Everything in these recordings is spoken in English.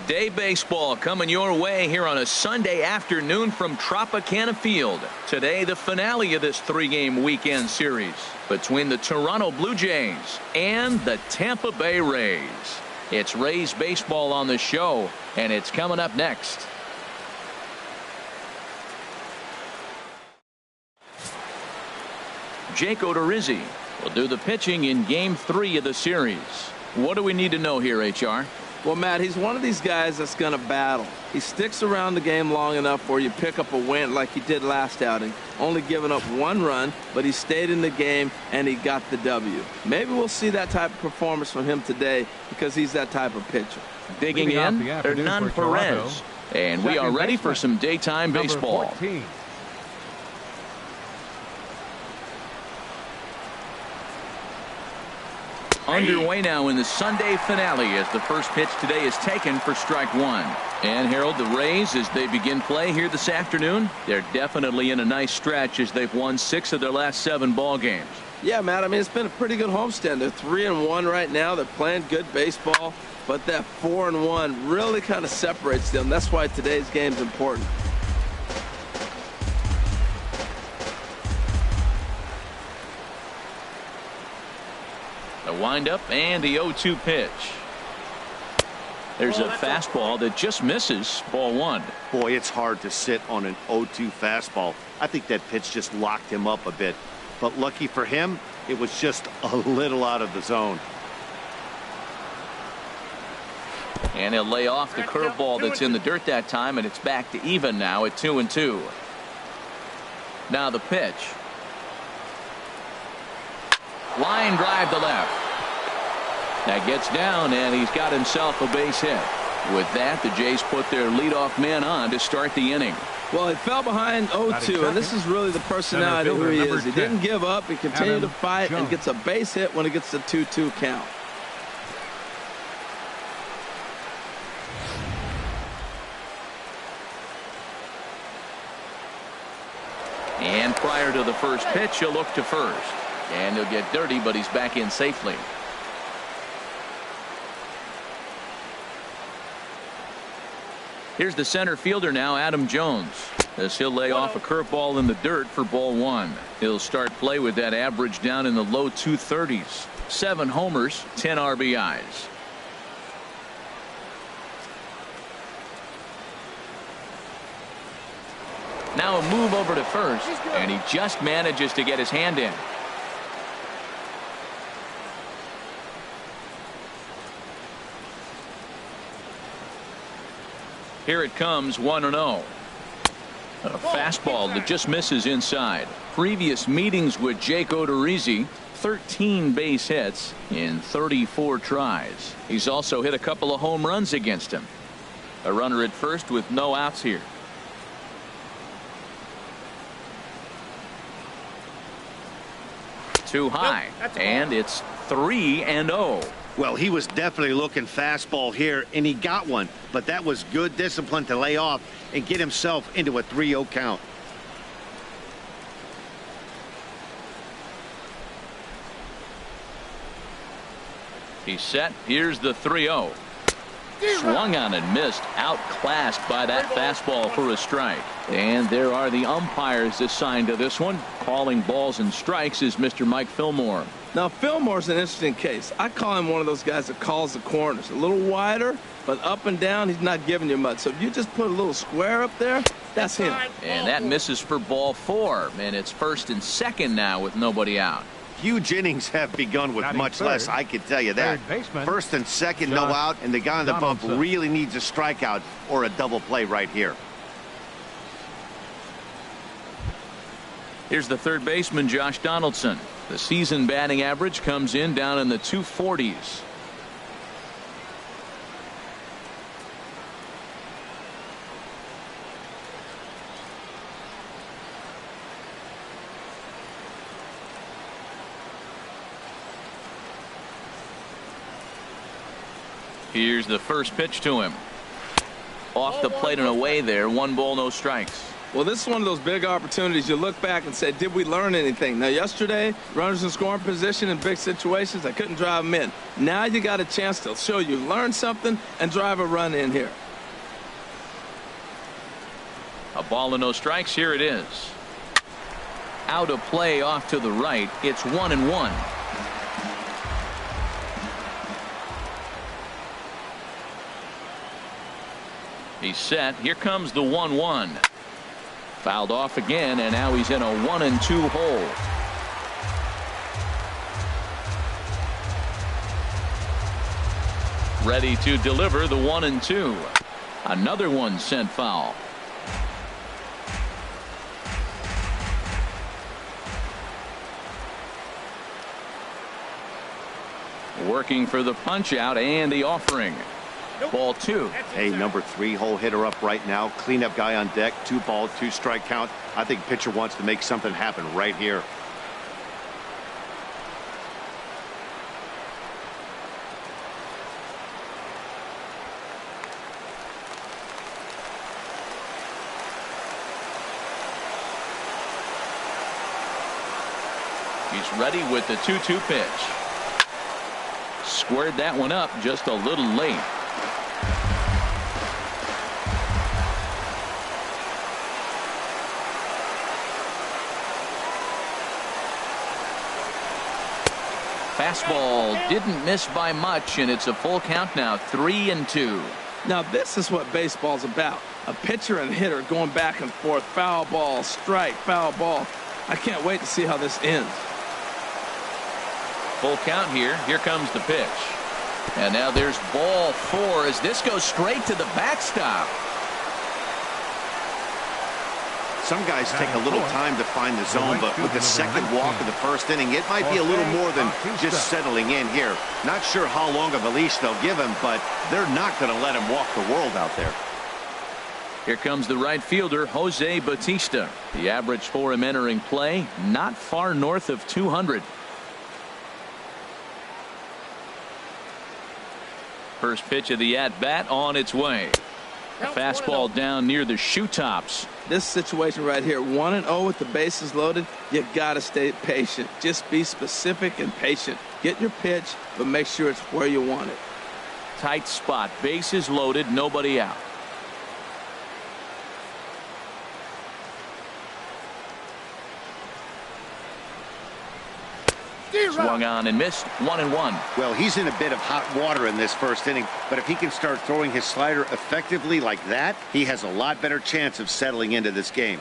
Day baseball coming your way here on a Sunday afternoon from Tropicana Field. Today, the finale of this three-game weekend series between the Toronto Blue Jays and the Tampa Bay Rays. It's Rays baseball on the show, and it's coming up next. Jake Odorizzi will do the pitching in Game 3 of the series. What do we need to know here, HR? Well, Matt, he's one of these guys that's going to battle. He sticks around the game long enough where you pick up a win like he did last outing, only giving up one run, but he stayed in the game and he got the W. Maybe we'll see that type of performance from him today because he's that type of pitcher. Digging in, Hernan Perez. And we are ready for some daytime baseball. 14. Underway now in the Sunday finale as the first pitch today is taken for strike one. And Harold, the Rays, as they begin play here this afternoon, they're definitely in a nice stretch as they've won 6 of their last 7 ball games. Yeah, Matt, I mean, it's been a pretty good homestand. They're 3-1 right now. They're playing good baseball, but that 4-1 really kind of separates them. That's why today's game's important. The windup and the 0-2 pitch. There's a fastball that just misses. Ball 1. Boy, it's hard to sit on an 0-2 fastball. I think that pitch just locked him up a bit. But lucky for him, it was just a little out of the zone. And he'll lay off the curveball that's in the dirt that time, and it's back to even now at 2-2. Now the pitch. Line drive to left. That gets down, and he's got himself a base hit. With that, the Jays put their leadoff man on to start the inning. Well, he fell behind 0-2, and this is really the personality of who he is. He didn't give up. He continued to fight and gets a base hit when he gets the 2-2 count. And prior to the first pitch, he'll look to first. And he'll get dirty, but he's back in safely. Here's the center fielder now, Adam Jones, as he'll lay off a curveball in the dirt for ball 1. He'll start play with that average down in the low 230s. 7 homers, 10 RBIs. Now a move over to first, and he just manages to get his hand in. Here it comes, 1-0. A fastball that just misses inside. Previous meetings with Jake Odorizzi, 13 base hits in 34 tries. He's also hit a couple of home runs against him. A runner at first with no outs here. Too high, and it's 3-0. Well, he was definitely looking fastball here, and he got one. But that was good discipline to lay off and get himself into a 3-0 count. He's set. Here's the 3-0. Swung on and missed. Outclassed by that fastball for a strike. And there are the umpires assigned to this one. Calling balls and strikes is Mr. Mike Fillmore. Now, Fillmore's an interesting case. I call him one of those guys that calls the corners. A little wider, but up and down, he's not giving you much. So if you just put a little square up there, that's him. And that misses for ball 4. And it's first and second now with nobody out. Huge innings have begun with much less, I can tell you that. First and second, no out, and the guy on the bump really needs a strikeout or a double play right here. Here's the third baseman, Josh Donaldson. The season batting average comes in down in the 240s. Here's the first pitch to him. Off the plate and away there. 1 ball, no strikes. Well, this is one of those big opportunities. You look back and say, did we learn anything? Now, yesterday, runners in scoring position in big situations, I couldn't drive them in. Now you got a chance to show you learned something and drive a run in here. A ball and no strikes. Here it is. Out of play off to the right. It's 1-1. He's set. Here comes the 1-1. Fouled off again, and now he's in a 1-2 hole. Ready to deliver the 1-2. Another one sent foul. Working for the punch out and the offering. Ball 2. Hey, number 3 hole hitter up right now. Cleanup guy on deck. 2 ball, 2 strike count. I think pitcher wants to make something happen right here. He's ready with the 2-2 pitch. Squared that one up just a little late. Fastball didn't miss by much, and it's a full count now, 3-2. Now, this is what baseball's about. A pitcher and hitter going back and forth. Foul ball, strike, foul ball. I can't wait to see how this ends. Full count here. Here comes the pitch. And now there's ball 4 as this goes straight to the backstop. Some guys take a little time to find the zone, but with the second walk of the first inning, it might be a little more than just settling in here. Not sure how long of a leash they'll give him, but they're not going to let him walk the world out there. Here comes the right fielder, Jose Bautista. The average for him entering play, not far north of 200. First pitch of the at-bat on its way. A fastball down near the shoe tops. This situation right here, 1-0 with the bases loaded, you got to stay patient. Just be specific and patient. Get your pitch, but make sure it's where you want it. Tight spot, bases loaded, nobody out. Swung on and missed. 1-1. Well, he's in a bit of hot water in this first inning, but if he can start throwing his slider effectively like that, he has a lot better chance of settling into this game.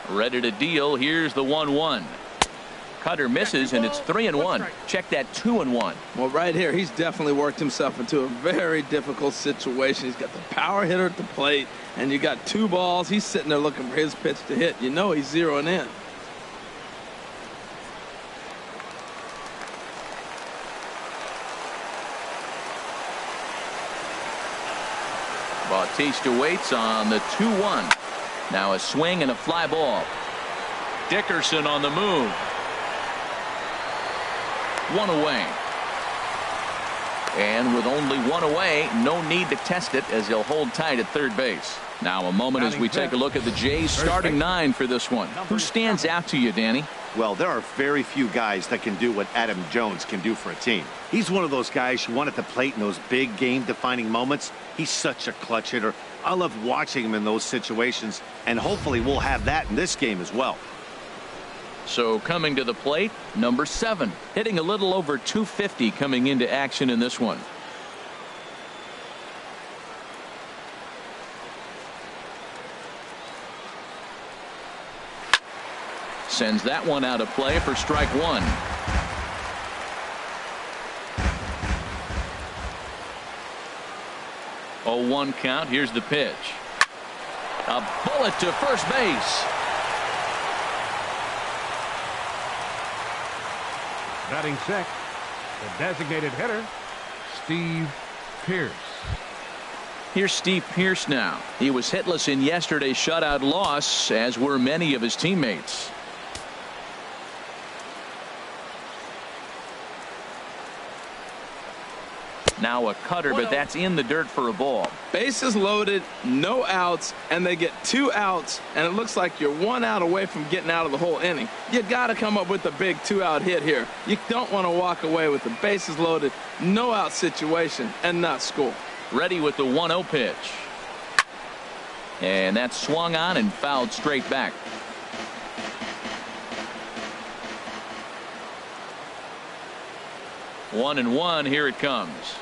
Ready to deal. Here's the 1-1. Cutter misses, and it's 3-1. Check that 2-1. Well, right here, he's definitely worked himself into a very difficult situation. He's got the power hitter at the plate, and you got 2 balls. He's sitting there looking for his pitch to hit. You know he's zeroing in. Bautista waits on the 2-1. Now a swing and a fly ball. Dickerson on the move. 1 away. And with only 1 away, no need to test it as he'll hold tight at third base. Now a moment as we take a look at the Jays starting 9 for this one. Who stands out to you, Danny? Well, there are very few guys that can do what Adam Jones can do for a team. He's one of those guys you want at the plate in those big game-defining moments. He's such a clutch hitter. I love watching him in those situations, and hopefully we'll have that in this game as well. So coming to the plate, number 7, hitting a little over 250 coming into action in this one. Sends that one out of play for strike 1. Oh, 1 count. Here's the pitch. A bullet to first base. Batting sixth, the designated hitter, Steve Pearce. Here's Steve Pearce now. He was hitless in yesterday's shutout loss, as were many of his teammates. Now a cutter, but that's in the dirt for a ball. Bases loaded, no outs, and they get 2 outs, and it looks like you're 1 out away from getting out of the whole inning. You got to come up with a big 2-out hit here. You don't want to walk away with the bases loaded, no out situation, and not score. Ready with the 1-0 pitch. And that's swung on and fouled straight back. One and one, here it comes.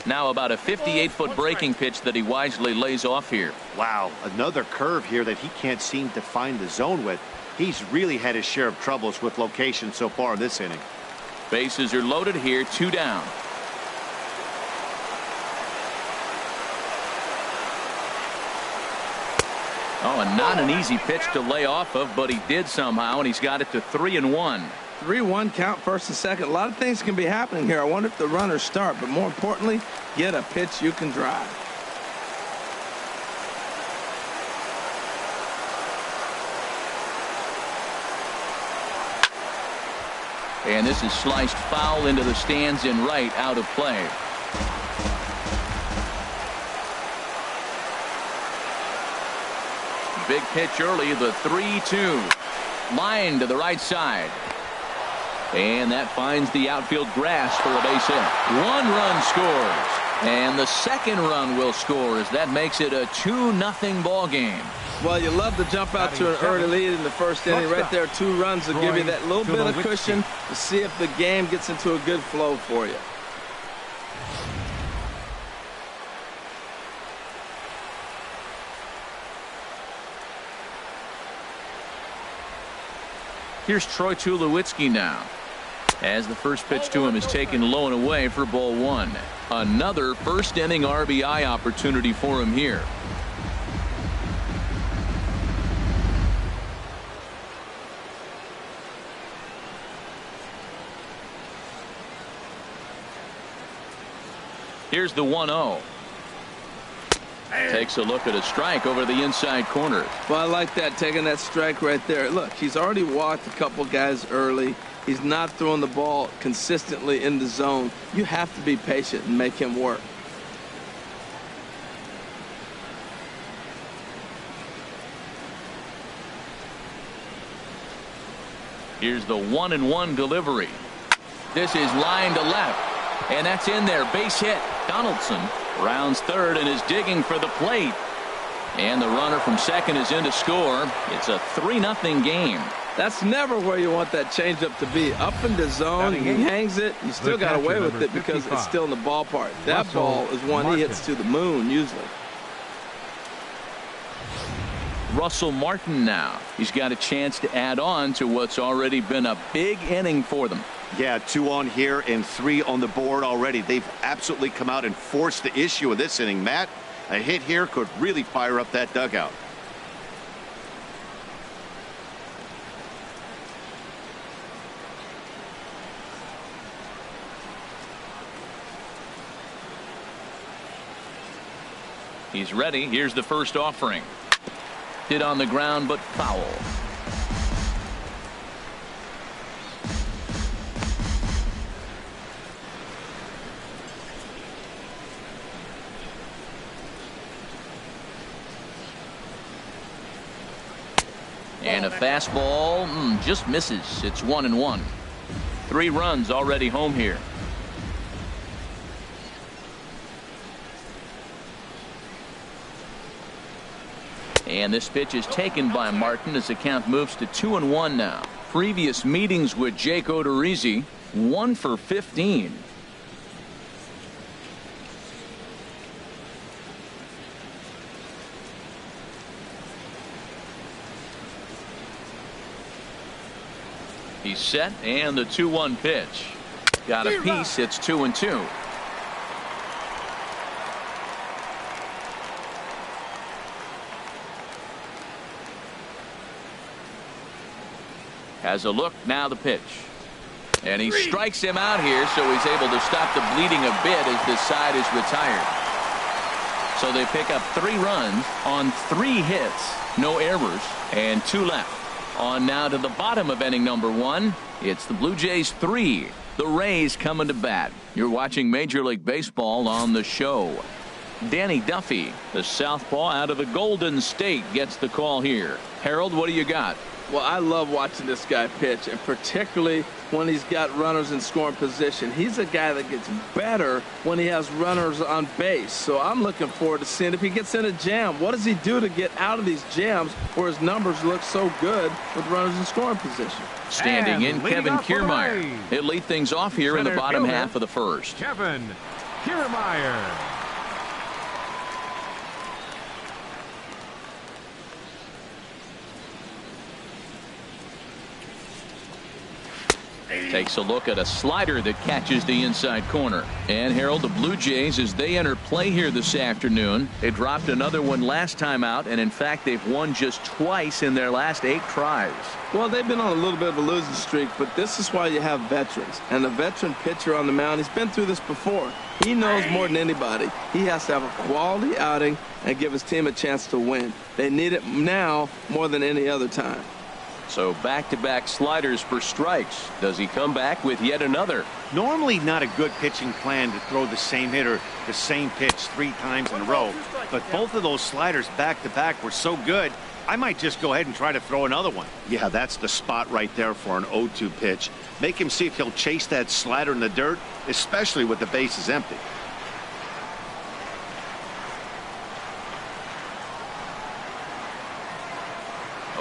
Now about a 58-foot breaking pitch that he wisely lays off here. Wow, another curve here that he can't seem to find the zone with. He's really had his share of troubles with location so far in this inning. Bases are loaded here, 2 down. Oh, and not an easy pitch to lay off of, but he did somehow, and he's got it to 3-1. 3-1 count, first and second. A lot of things can be happening here. I wonder if the runners start, but more importantly, get a pitch you can drive. And this is sliced foul into the stands in right, out of play. Big pitch early, the 3-2. Line to the right side. And that finds the outfield grass for a base hit. 1 run scores. And the second run will score as that makes it a 2-0 ball game. Well, you love to jump out to an early lead in the first inning. Right there, 2 runs will give you that little bit of cushion to see if the game gets into a good flow for you. Here's Troy Tulowitzki now, as the first pitch to him is taken low and away for ball 1. Another first inning RBI opportunity for him here. Here's the 1-0. Takes a look at a strike over the inside corner. Well, I like that, taking that strike right there. Look, he's already walked a couple guys early. He's not throwing the ball consistently in the zone. You have to be patient and make him work. Here's the 1-1 delivery. This is line to left, and that's in there. Base hit. Donaldson rounds third and is digging for the plate. And the runner from second is in to score. It's a 3-0 game. That's never where you want that changeup to be. Up in the zone, he hangs it. You still got away with it because it's still in the ballpark. That ball is one he hits to the moon usually. Russell Martin now. He's got a chance to add on to what's already been a big inning for them. Yeah, 2 on here and 3 on the board already. They've absolutely come out and forced the issue of this inning. Matt, a hit here could really fire up that dugout. He's ready. Here's the first offering. Hit on the ground, but foul. And a fastball just misses. It's 1-1. 3 runs already home here. And this pitch is taken by Martin as the count moves to 2-1 now. Previous meetings with Jake Odorizzi, 1 for 15. He's set, and the 2-1 pitch. Got a piece. It's 2-2. Has a look, now the pitch. And he strikes him out here, so he's able to stop the bleeding a bit as this side is retired. So they pick up 3 runs on 3 hits, no errors, and 2 left. On now to the bottom of inning number 1. It's the Blue Jays 3 The Rays coming to bat. You're watching Major League Baseball on the show. Danny Duffy, the southpaw out of the Golden State, gets the call here. Harold, what do you got? Well, I love watching this guy pitch, and particularly when he's got runners in scoring position. He's a guy that gets better when he has runners on base. So I'm looking forward to seeing if he gets in a jam. What does he do to get out of these jams where his numbers look so good with runners in scoring position? Standing in, Kevin Kiermaier. He'll lead things off here in the bottom half of the first. Kevin Kiermaier. Takes a look at a slider that catches the inside corner. And Harold, the Blue Jays, as they enter play here this afternoon, they dropped another one last time out, and in fact they've won just twice in their last 8 tries. Well, they've been on a little bit of a losing streak, but this is why you have veterans. And a veteran pitcher on the mound, he's been through this before. He knows more than anybody. He has to have a quality outing and give his team a chance to win. They need it now more than any other time. So back-to-back sliders for strikes. Does he come back with yet another? Normally not a good pitching plan to throw the same hitter the same pitch 3 times in a row. But both of those sliders back-to-back were so good, I might just go ahead and try to throw another one. Yeah, that's the spot right there for an 0-2 pitch. Make him see if he'll chase that slider in the dirt, especially with the bases empty.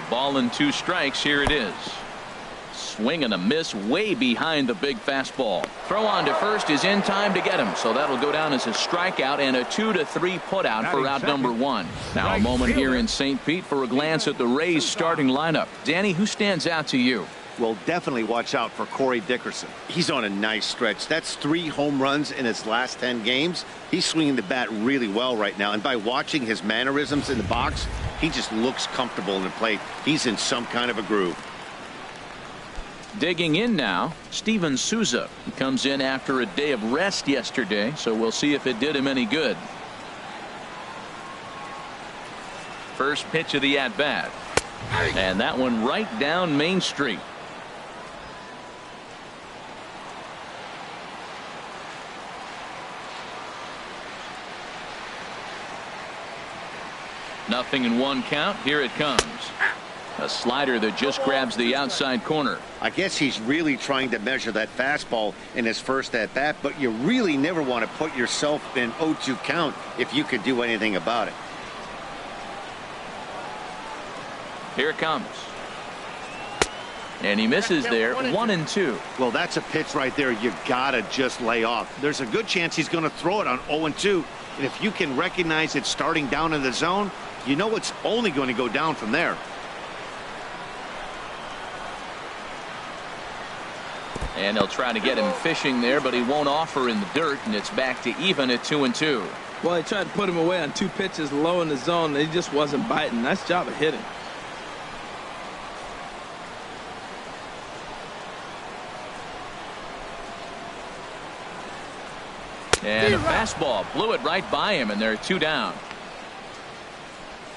Ball and 2 strikes. Here it is. Swing and a miss way behind the big fastball. Throw on to first is in time to get him. So that'll go down as a strikeout and a 2-3 putout for out number 1. Now a moment here in St. Pete for a glance at the Rays starting lineup. Danny, who stands out to you? Well, definitely watch out for Corey Dickerson. He's on a nice stretch. That's 3 home runs in his last 10 games. He's swinging the bat really well right now. And by watching his mannerisms in the box, he just looks comfortable in the plate. He's in some kind of a groove. Digging in now, Steven Souza. He comes in after a day of rest yesterday, so we'll see if it did him any good. First pitch of the at-bat. And that one right down Main Street. Nothing in 1 count. Here it comes. A slider that just grabs the outside corner. I guess he's really trying to measure that fastball in his first at-bat, but you really never want to put yourself in 0-2 count if you could do anything about it. Here it comes. And he misses there. 1-2. Well, that's a pitch right there you gotta just lay off. There's a good chance he's going to throw it on 0-2. And if you can recognize it starting down in the zone, you know it's only going to go down from there. And they'll try to get him fishing there, but he won't offer in the dirt, and it's back to even at 2-2. Well, they tried to put him away on 2 pitches low in the zone, and he just wasn't biting. Nice job of hitting. And a fastball blew it right by him, and they're 2 down.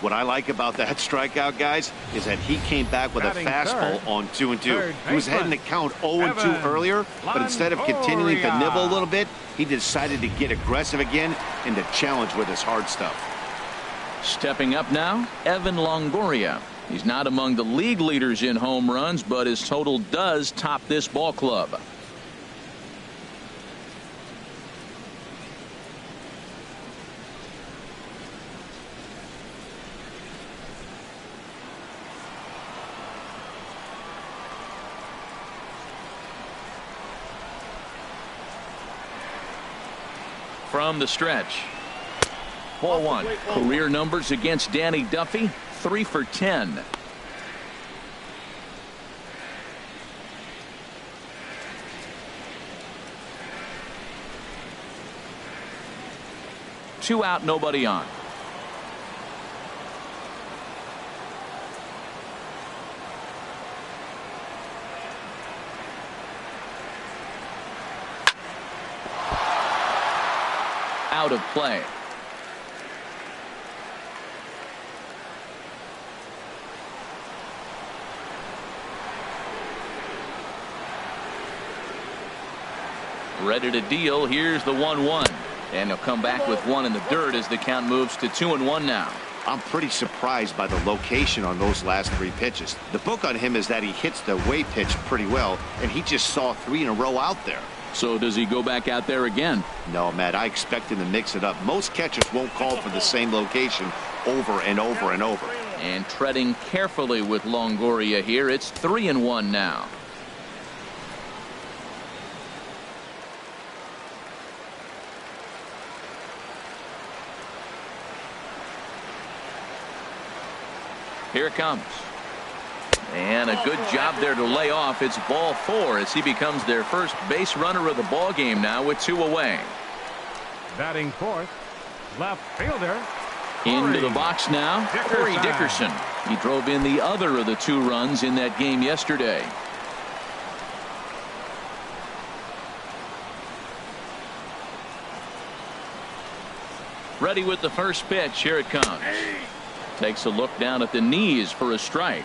What I like about that strikeout, guys, is that he came back with a fastball on 2-2. He was heading to count 0-2 earlier, but instead of continuing to nibble a little bit, he decided to get aggressive again and to challenge with his hard stuff. Stepping up now, Evan Longoria. He's not among the league leaders in home runs, but his total does top this ball club. From the stretch. Ball 1. Career numbers against Danny Duffy, 3 for 10. Two out, nobody on. Out of play. Ready to deal. Here's the 1-1. And he'll come back with one in the dirt as the count moves to 2-1 now. I'm pretty surprised by the location on those last 3 pitches. The book on him is that he hits the way pitch pretty well, and he just saw 3 in a row out there. So does he go back out there again? No, Matt, I expect him to mix it up. Most catchers won't call for the same location over and over and over. And treading carefully with Longoria here. It's 3-1 now. Here it comes. And a good job there to lay off. It's ball 4 as he becomes their first base runner of the ball game now with 2 away. Batting fourth, left fielder. Into the box now, Corey Dickerson. He drove in the other of the 2 runs in that game yesterday. Ready with the first pitch. Here it comes. Takes a look down at the knees for a strike.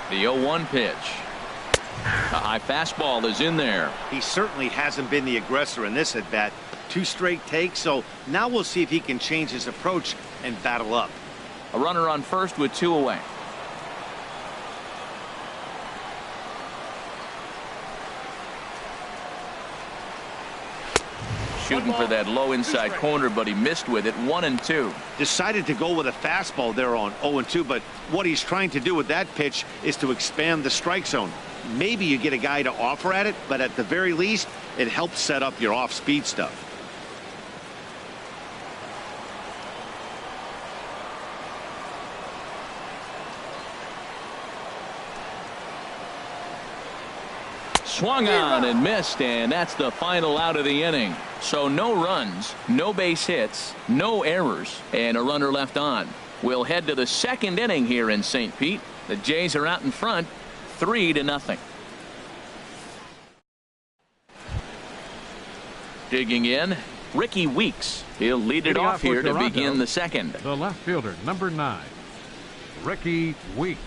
The 0-1 pitch. A high fastball is in there. He certainly hasn't been the aggressor in this at bat. 2 straight takes, so now we'll see if he can change his approach and battle up. A runner on first with 2 away. Shooting for that low inside corner, but he missed with it. 1-2. Decided to go with a fastball there on 0-2, but what he's trying to do with that pitch is to expand the strike zone. Maybe you get a guy to offer at it, but at the very least, it helps set up your off-speed stuff. Swung on and missed, and that's the final out of the inning. So no runs, no base hits, no errors, and a runner left on. We'll head to the second inning here in St. Pete. The Jays are out in front, 3-0. Digging in, Ricky Weeks. He'll lead it off here to begin the second. The left fielder, number 9, Ricky Weeks.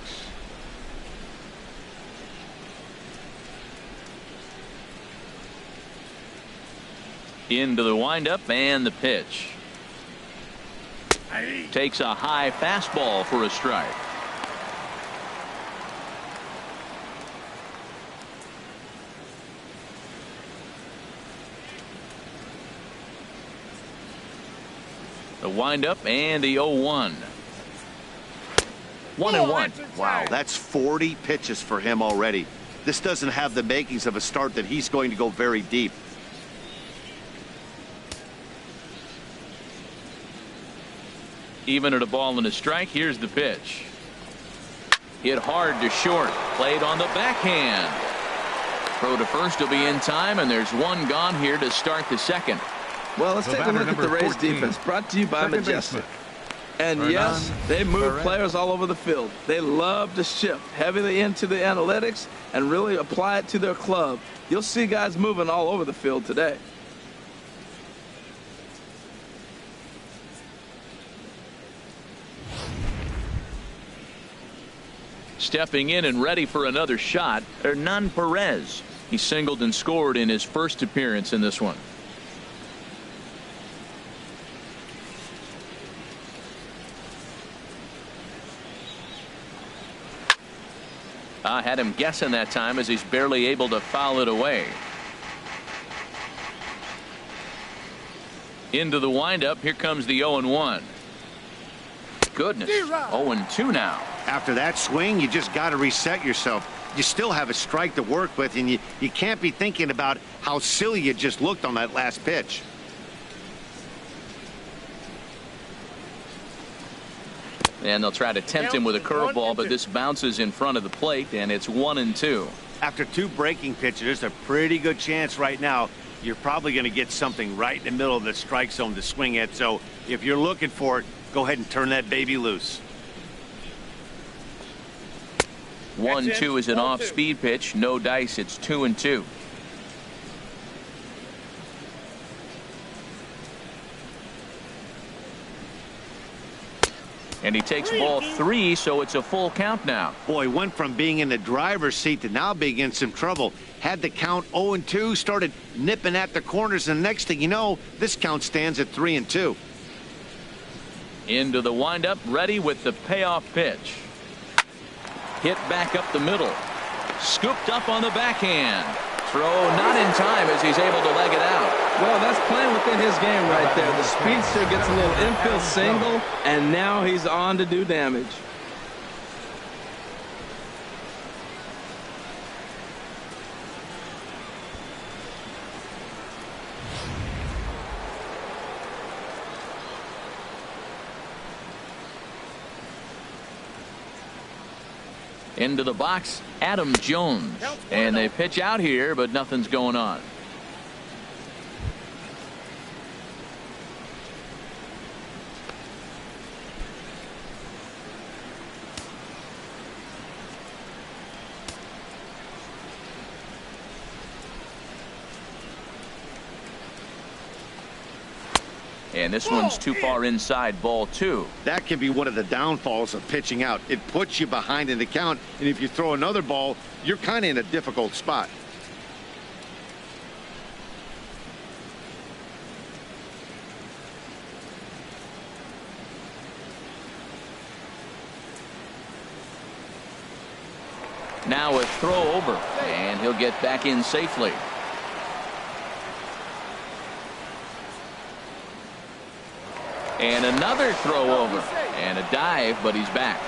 Into the windup and the pitch. Takes a high fastball for a strike. The windup and the 0-1. 1-1. Wow, that's 40 pitches for him already. This doesn't have the makings of a start that he's going to go very deep. Even at a ball and a strike. Here's the pitch. Hit hard to short. Played on the backhand. Throw to first will be in time, and there's one gone here to start the second. Well, let's take a look at the Rays defense, brought to you by Majestic. And yes, they move players all over the field. They love to shift heavily into the analytics and really apply it to their club. You'll see guys moving all over the field today. Stepping in and ready for another shot, Hernan Perez. He singled and scored in his first appearance in this one. I had him guessing that time as he's barely able to foul it away. Into the windup. Here comes the 0-1. Goodness. 0-2 now. After that swing, you just got to reset yourself. You still have a strike to work with, and you can't be thinking about how silly you just looked on that last pitch. And they'll try to tempt him with a curveball, but this bounces in front of the plate, and it's 1-2. After 2 breaking pitches, there's a pretty good chance right now you're probably going to get something right in the middle of the strike zone to swing at. So if you're looking for it, go ahead and turn that baby loose. 1-2 is an off-speed pitch. No dice. It's 2-2. And he takes ball 3, so it's a full count now. Boy, went from being in the driver's seat to now being in some trouble. Had the count 0-2, started nipping at the corners, and next thing you know, this count stands at 3-2. Into the windup, ready with the payoff pitch. Hit back up the middle. Scooped up on the backhand. Throw not in time as he's able to leg it out. Well, that's playing within his game right there. The speedster gets a little infield single, and now he's on to do damage. Into the box, Adam Jones. And they pitch out here, but nothing's going on. And this one's too far inside, ball 2. That can be one of the downfalls of pitching out. It puts you behind in the count, and if you throw another ball, you're kind of in a difficult spot. Now a throw over, and he'll get back in safely. And another throw over. And a dive, but he's back.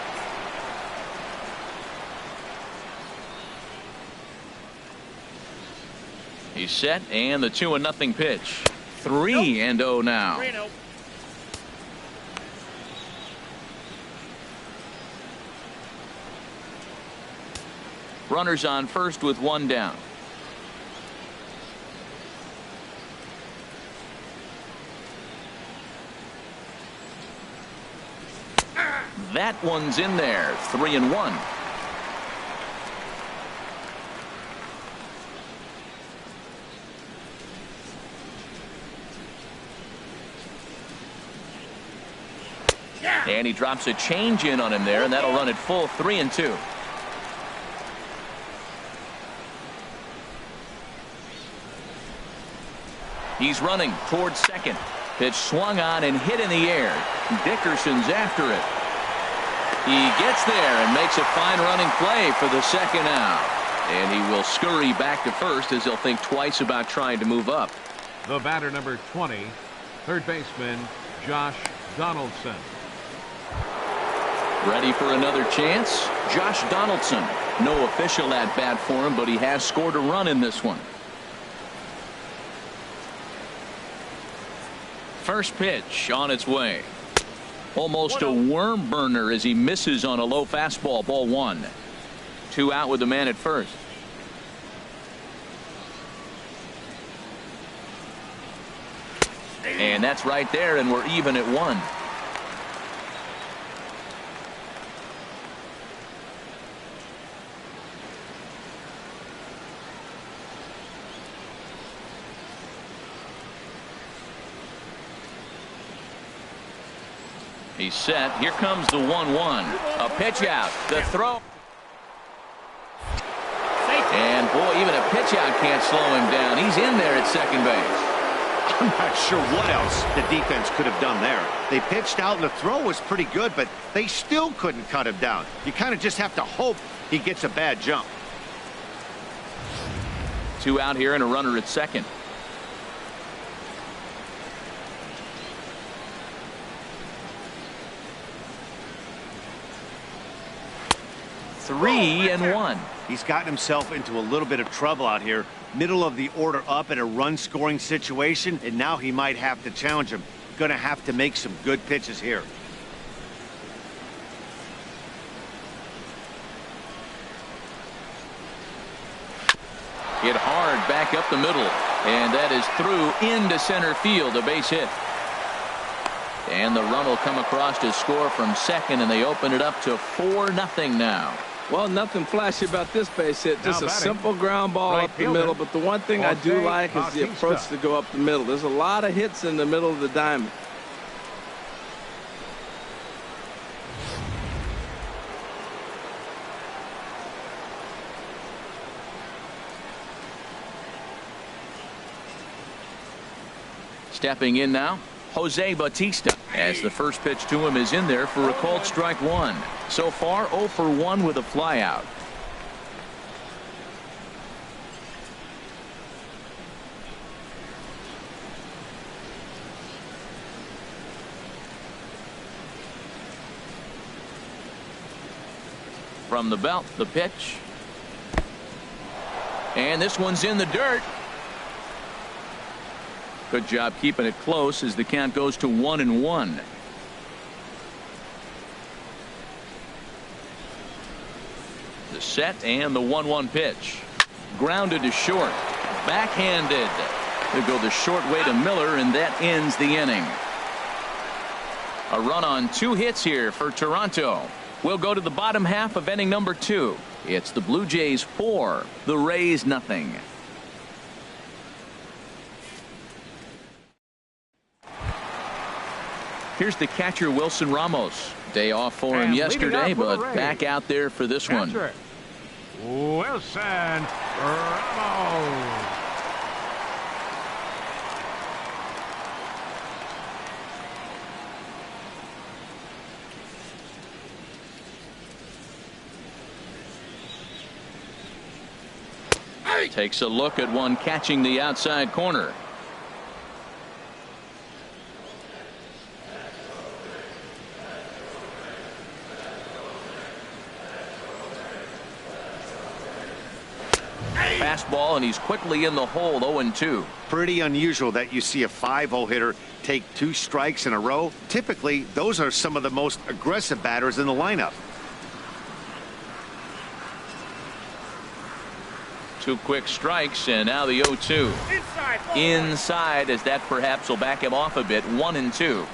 He's set, and the 2-0 pitch. 3-0 now. Runners on first with 1 down. That one's in there. 3-1. And he drops a change in on him there, and that'll run it full 3-2. He's running towards second. Pitch swung on and hit in the air. Dickerson's after it. He gets there and makes a fine running play for the second out. And he will scurry back to first as he'll think twice about trying to move up. The batter, number 20, third baseman Josh Donaldson. Ready for another chance? Josh Donaldson. No official at bat for him, but he has scored a run in this one. First pitch on its way. Almost a worm burner as he misses on a low fastball. Ball 1. 2 out with the man at first. And that's right there, and we're even at 1. He's set. Here comes the 1-1. A pitch out. The throw. And boy, even a pitch out can't slow him down. He's in there at second base. I'm not sure what else the defense could have done there. They pitched out and the throw was pretty good, but they still couldn't cut him down. You kind of just have to hope he gets a bad jump. 2 out here and a runner at second. Three and 1. He's gotten himself into a little bit of trouble out here. Middle of the order up in a run-scoring situation, and now he might have to challenge him. Going to have to make some good pitches here. Hit hard back up the middle, and that is through into center field, a base hit. And the run will come across to score from second, and they open it up to 4-0 now. Well, nothing flashy about this base hit. Just a simple ground ball right up the middle. But the one thing I do like is the approach to go up the middle. There's a lot of hits in the middle of the diamond. Stepping in now, Jose Bautista, as the first pitch to him is in there for a called strike one. So far 0 for 1 with a flyout. From the belt, the pitch. And this one's in the dirt. Good job keeping it close as the count goes to 1-1. The set and the 1-1 pitch. Grounded to short. Backhanded. They go the short way to Miller, and that ends the inning. A run on 2 hits here for Toronto. We'll go to the bottom half of inning number 2. It's the Blue Jays 4, the Rays nothing. Here's the catcher, Wilson Ramos. Day off for him yesterday, but back out there for this one. Wilson Ramos. Takes a look at one catching the outside corner. Fastball, and he's quickly in the hole. 0-2. Pretty unusual that you see a 5-0 hitter take 2 strikes in a row. Typically, those are some of the most aggressive batters in the lineup. 2 quick strikes, and now the 0-2. Inside, as that perhaps will back him off a bit. 1-2.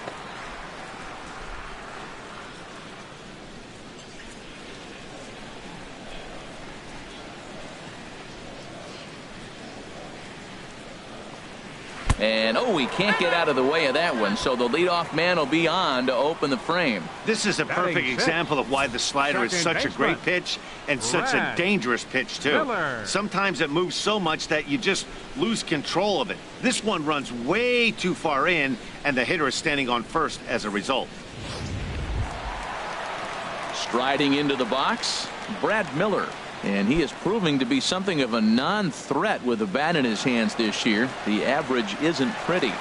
And he can't get out of the way of that one, so the leadoff man will be on to open the frame. This is a perfect example of why the slider is such a great pitch and such a dangerous pitch too. Sometimes it moves so much that you just lose control of it. This one runs way too far in, and the hitter is standing on first as a result. Striding into the box, Brad Miller. And he is proving to be something of a non-threat with the bat in his hands this year. The average isn't pretty.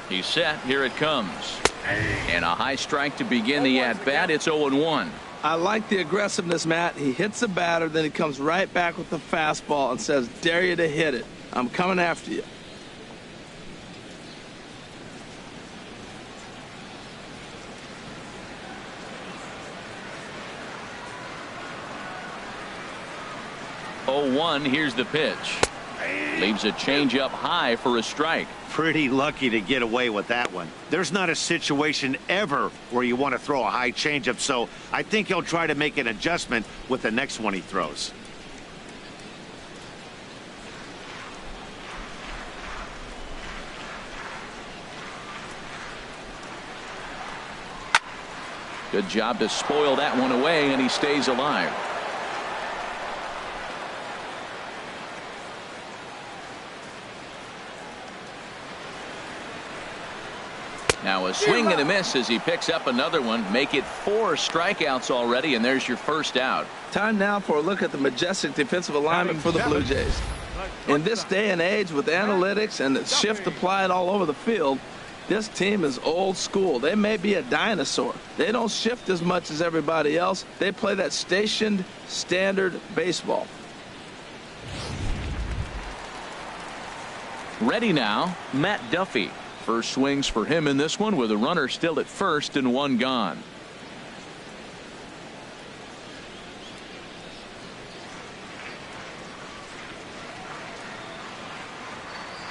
He's set. Here it comes. And a high strike to begin the at-bat. It's 0-1. I like the aggressiveness, Matt. He hits the batter, then he comes right back with the fastball and says, "Dare you to hit it. I'm coming after you." Here's the pitch. Leaves a changeup high for a strike. Pretty lucky to get away with that one. There's not a situation ever where you want to throw a high changeup, so I think he'll try to make an adjustment with the next one he throws. Good job to spoil that one away, and he stays alive. Now a swing and a miss as he picks up another one. Make it 4 strikeouts already, and there's your first out. Time now for a look at the majestic defensive alignment for the Blue Jays. In this day and age, with analytics and the shift applied all over the field, this team is old school. They may be a dinosaur. They don't shift as much as everybody else. They play that stationed, standard baseball. Ready now, Matt Duffy. First swings for him in this one with a runner still at first and 1 gone.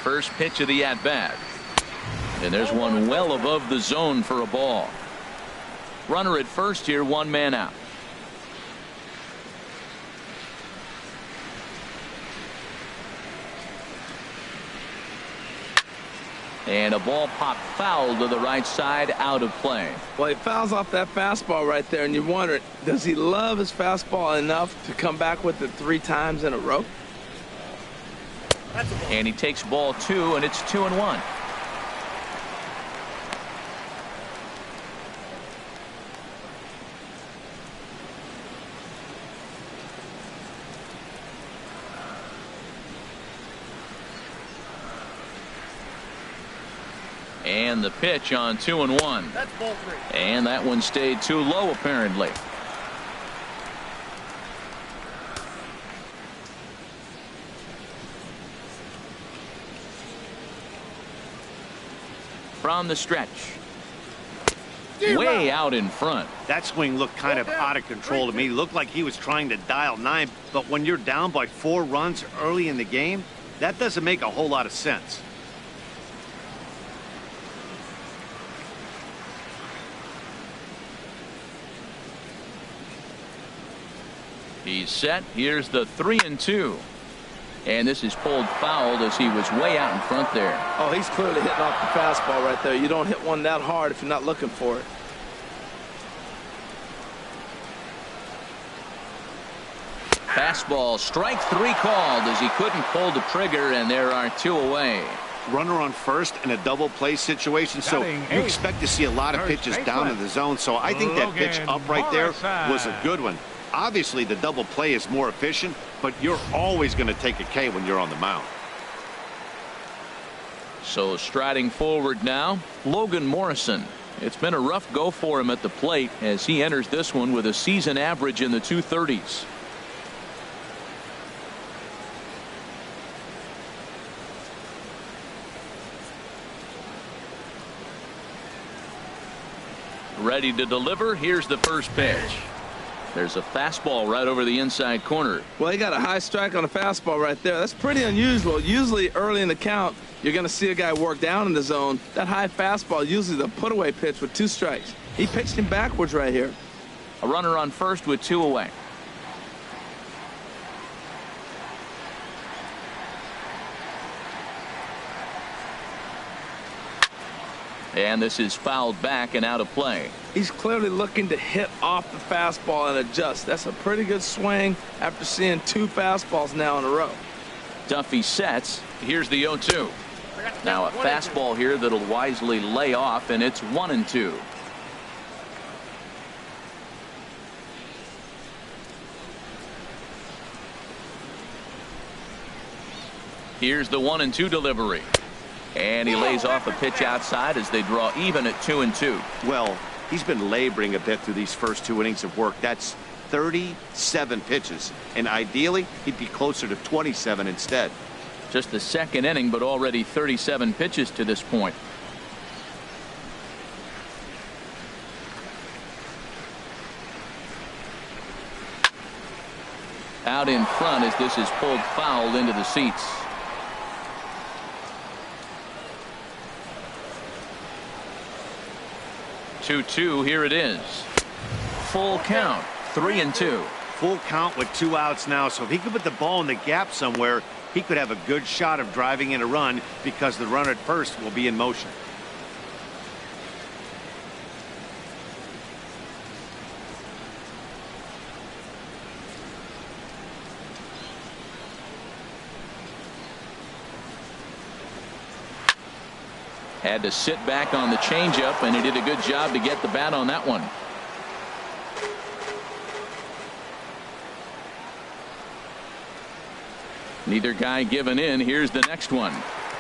First pitch of the at-bat. And there's one well above the zone for a ball. Runner at first here, 1 man out. And a ball popped foul to the right side, out of play. Well, he fouls off that fastball right there, and you wonder, does he love his fastball enough to come back with it 3 times in a row? And he takes ball 2, and it's 2-1. And the pitch on 2-1. That's ball 3. And that one stayed too low, apparently. From the stretch. Way out in front. That swing looked kind of out of control to me. Looked like he was trying to dial 9, but when you're down by 4 runs early in the game, that doesn't make a whole lot of sense. He's set. Here's the 3-2. And this is pulled fouled as he was way out in front there. Oh, he's clearly hitting off the fastball right there. You don't hit one that hard if you're not looking for it. Fastball, strike 3 called as he couldn't pull the trigger, and there are 2 away. Runner on first in a double play situation, so you expect to see a lot of pitches down in the zone. So I think that pitch up right there was a good one. Obviously, the double play is more efficient, but you're always going to take a K when you're on the mound. So striding forward now, Logan Morrison. It's been a rough go for him at the plate as he enters this one with a season average in the 230s. Ready to deliver. Here's the first pitch. There's a fastball right over the inside corner. Well, he got a high strike on a fastball right there. That's pretty unusual. Usually early in the count, you're going to see a guy work down in the zone. That high fastball, usually the put-away pitch with 2 strikes. He pitched him backwards right here. A runner on first with 2 away. And this is fouled back and out of play. He's clearly looking to hit off the fastball and adjust. That's a pretty good swing after seeing 2 fastballs now in a row. Duffy sets. Here's the 0-2. Now a fastball here that'll wisely lay off, and it's 1-2. Here's the 1-2 delivery. And he lays off a pitch outside as they draw even at 2-2. Well, he's been laboring a bit through these first 2 innings of work. That's 37 pitches, and ideally he'd be closer to 27 instead. Just the 2nd inning, but already 37 pitches to this point. Out in front as this is pulled foul into the seats. Two, here it is. Full count, 3-2. Full count with 2 outs now, so if he could put the ball in the gap somewhere, he could have a good shot of driving in a run because the runner at first will be in motion. Had to sit back on the changeup, and he did a good job to get the bat on that one. Neither guy giving in. Here's the next one.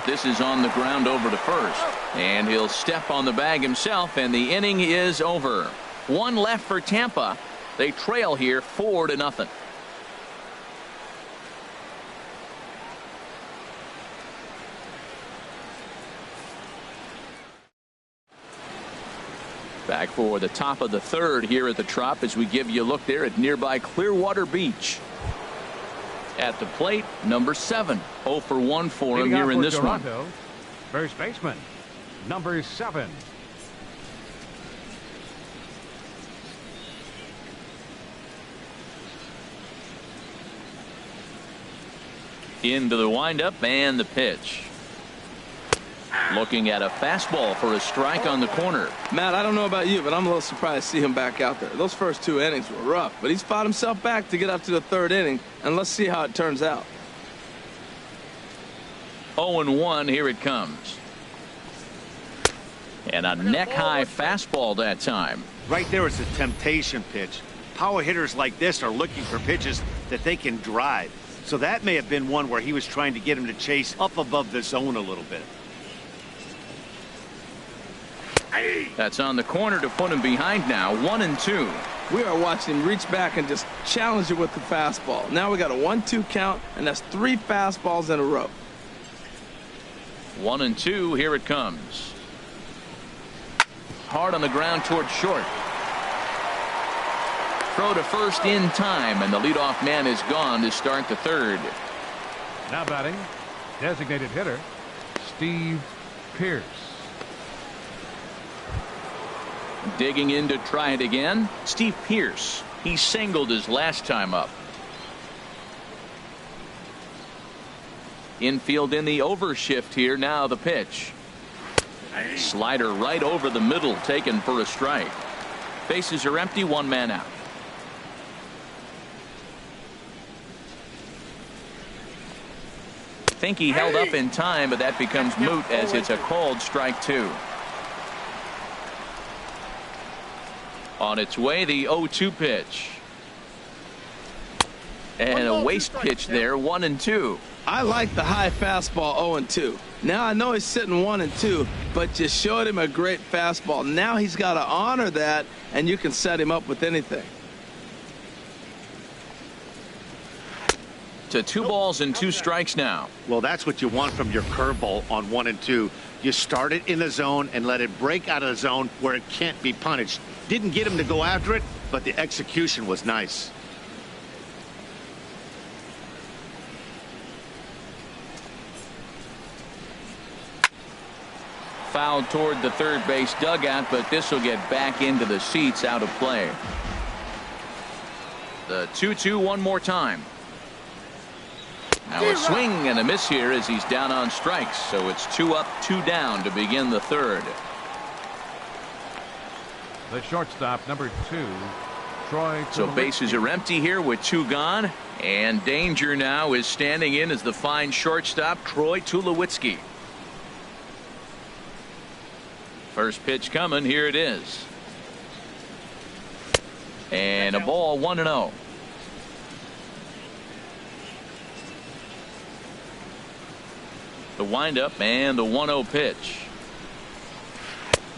This is on the ground over to first, and he'll step on the bag himself, and the inning is over. 1 left for Tampa. They trail here 4-0. Back for the top of the 3rd here at the Trop as we give you a look there at nearby Clearwater Beach. At the plate, number 7. 0 for 1 for him here in this Toronto, one. First baseman, number 7. Into the windup and the pitch. Looking at a fastball for a strike on the corner. Matt, I don't know about you, but I'm a little surprised to see him back out there. Those first 2 innings were rough, but he's fought himself back to get up to the 3rd inning, and let's see how it turns out. 0-1, here it comes. And a neck-high fastball that time. Right there is a temptation pitch. Power hitters like this are looking for pitches that they can drive. So that may have been one where he was trying to get him to chase up above the zone a little bit. That's on the corner to put him behind now. 1-2. We are watching him reach back and just challenge it with the fastball. Now we got a 1-2 count, and that's 3 fastballs in a row. 1-2, here it comes. Hard on the ground toward short. Throw to first in time, and the leadoff man is gone to start the 3rd. Now batting, designated hitter, Steve Pearce. Digging in to try it again, Steve Pearce. He singled his last time up. Infield in the overshift here. Now the pitch. Slider right over the middle, taken for a strike. Bases are empty, 1 man out. Think he held up in time, but that becomes moot as it's a called strike 2. On its way, the 0-2 pitch. And a waste pitch there, 1-2. I like the high fastball 0-2. Now I know he's sitting 1-2, but you showed him a great fastball. Now he's got to honor that, and you can set him up with anything. To 2 balls and 2 strikes now. Well, that's what you want from your curveball on 1-2. You start it in the zone and let it break out of the zone where it can't be punished. Didn't get him to go after it, but the execution was nice. Fouled toward the 3rd base dugout, but this will get back into the seats, out of play. The 2-2 one more time. Now a swing and a miss here as he's down on strikes, so it's 2 up, 2 down to begin the 3rd. The shortstop, number 2, Troy. So bases are empty here with 2 gone, and danger now is standing in as the fine shortstop, Troy Tulowitzki. First pitch coming, here it is. And a ball, 1-0. The windup and the 1-0 pitch.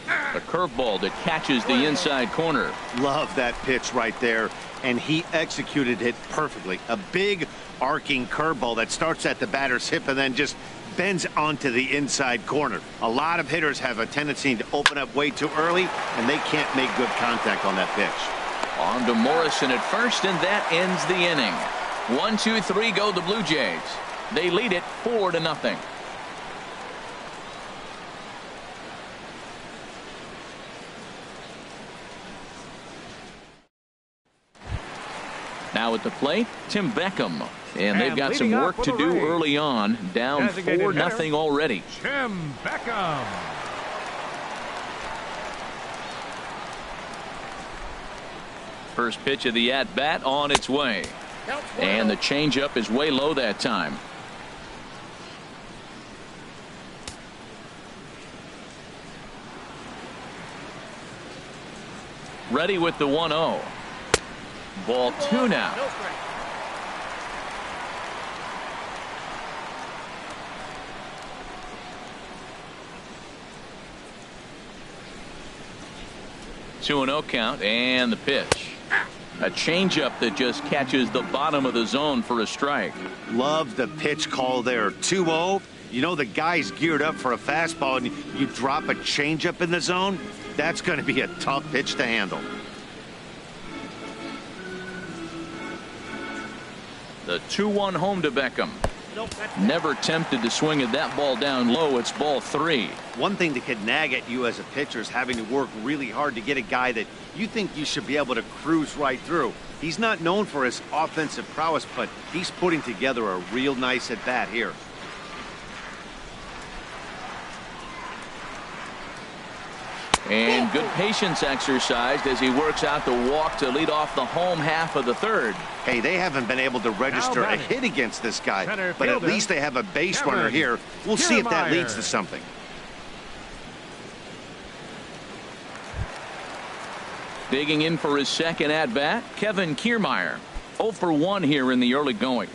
A curveball that catches the inside corner. Love that pitch right there, and he executed it perfectly. A big arcing curveball that starts at the batter's hip and then just bends onto the inside corner. A lot of hitters have a tendency to open up way too early, and they can't make good contact on that pitch. On to Morrison at first, and that ends the inning. 1, 2, 3 go the Blue Jays. They lead it 4-0. Now at the plate, Tim Beckham. And they've got some work to do early on. Down 4-0 already. Tim Beckham. First pitch of the at-bat on its way. And the changeup is way low that time. Ready with the 1-0. Ball 2 now. Two and 0 count, and the pitch. A changeup that just catches the bottom of the zone for a strike. Love the pitch call there. 2-0. You know the guy's geared up for a fastball, and you drop a changeup in the zone. That's going to be a tough pitch to handle. The 2-1 home to Beckham. Never tempted to swing at that ball down low. It's ball 3. One thing that could nag at you as a pitcher is having to work really hard to get a guy that you think you should be able to cruise right through. He's not known for his offensive prowess, but he's putting together a real nice at bat here. And good patience exercised as he works out the walk to lead off the home half of the third. Hey, they haven't been able to register a hit against this guy, but at least they have a base runner here. We'll see if that leads to something. Digging in for his second at-bat, Kevin Kiermaier. 0 for 1 here in the early going.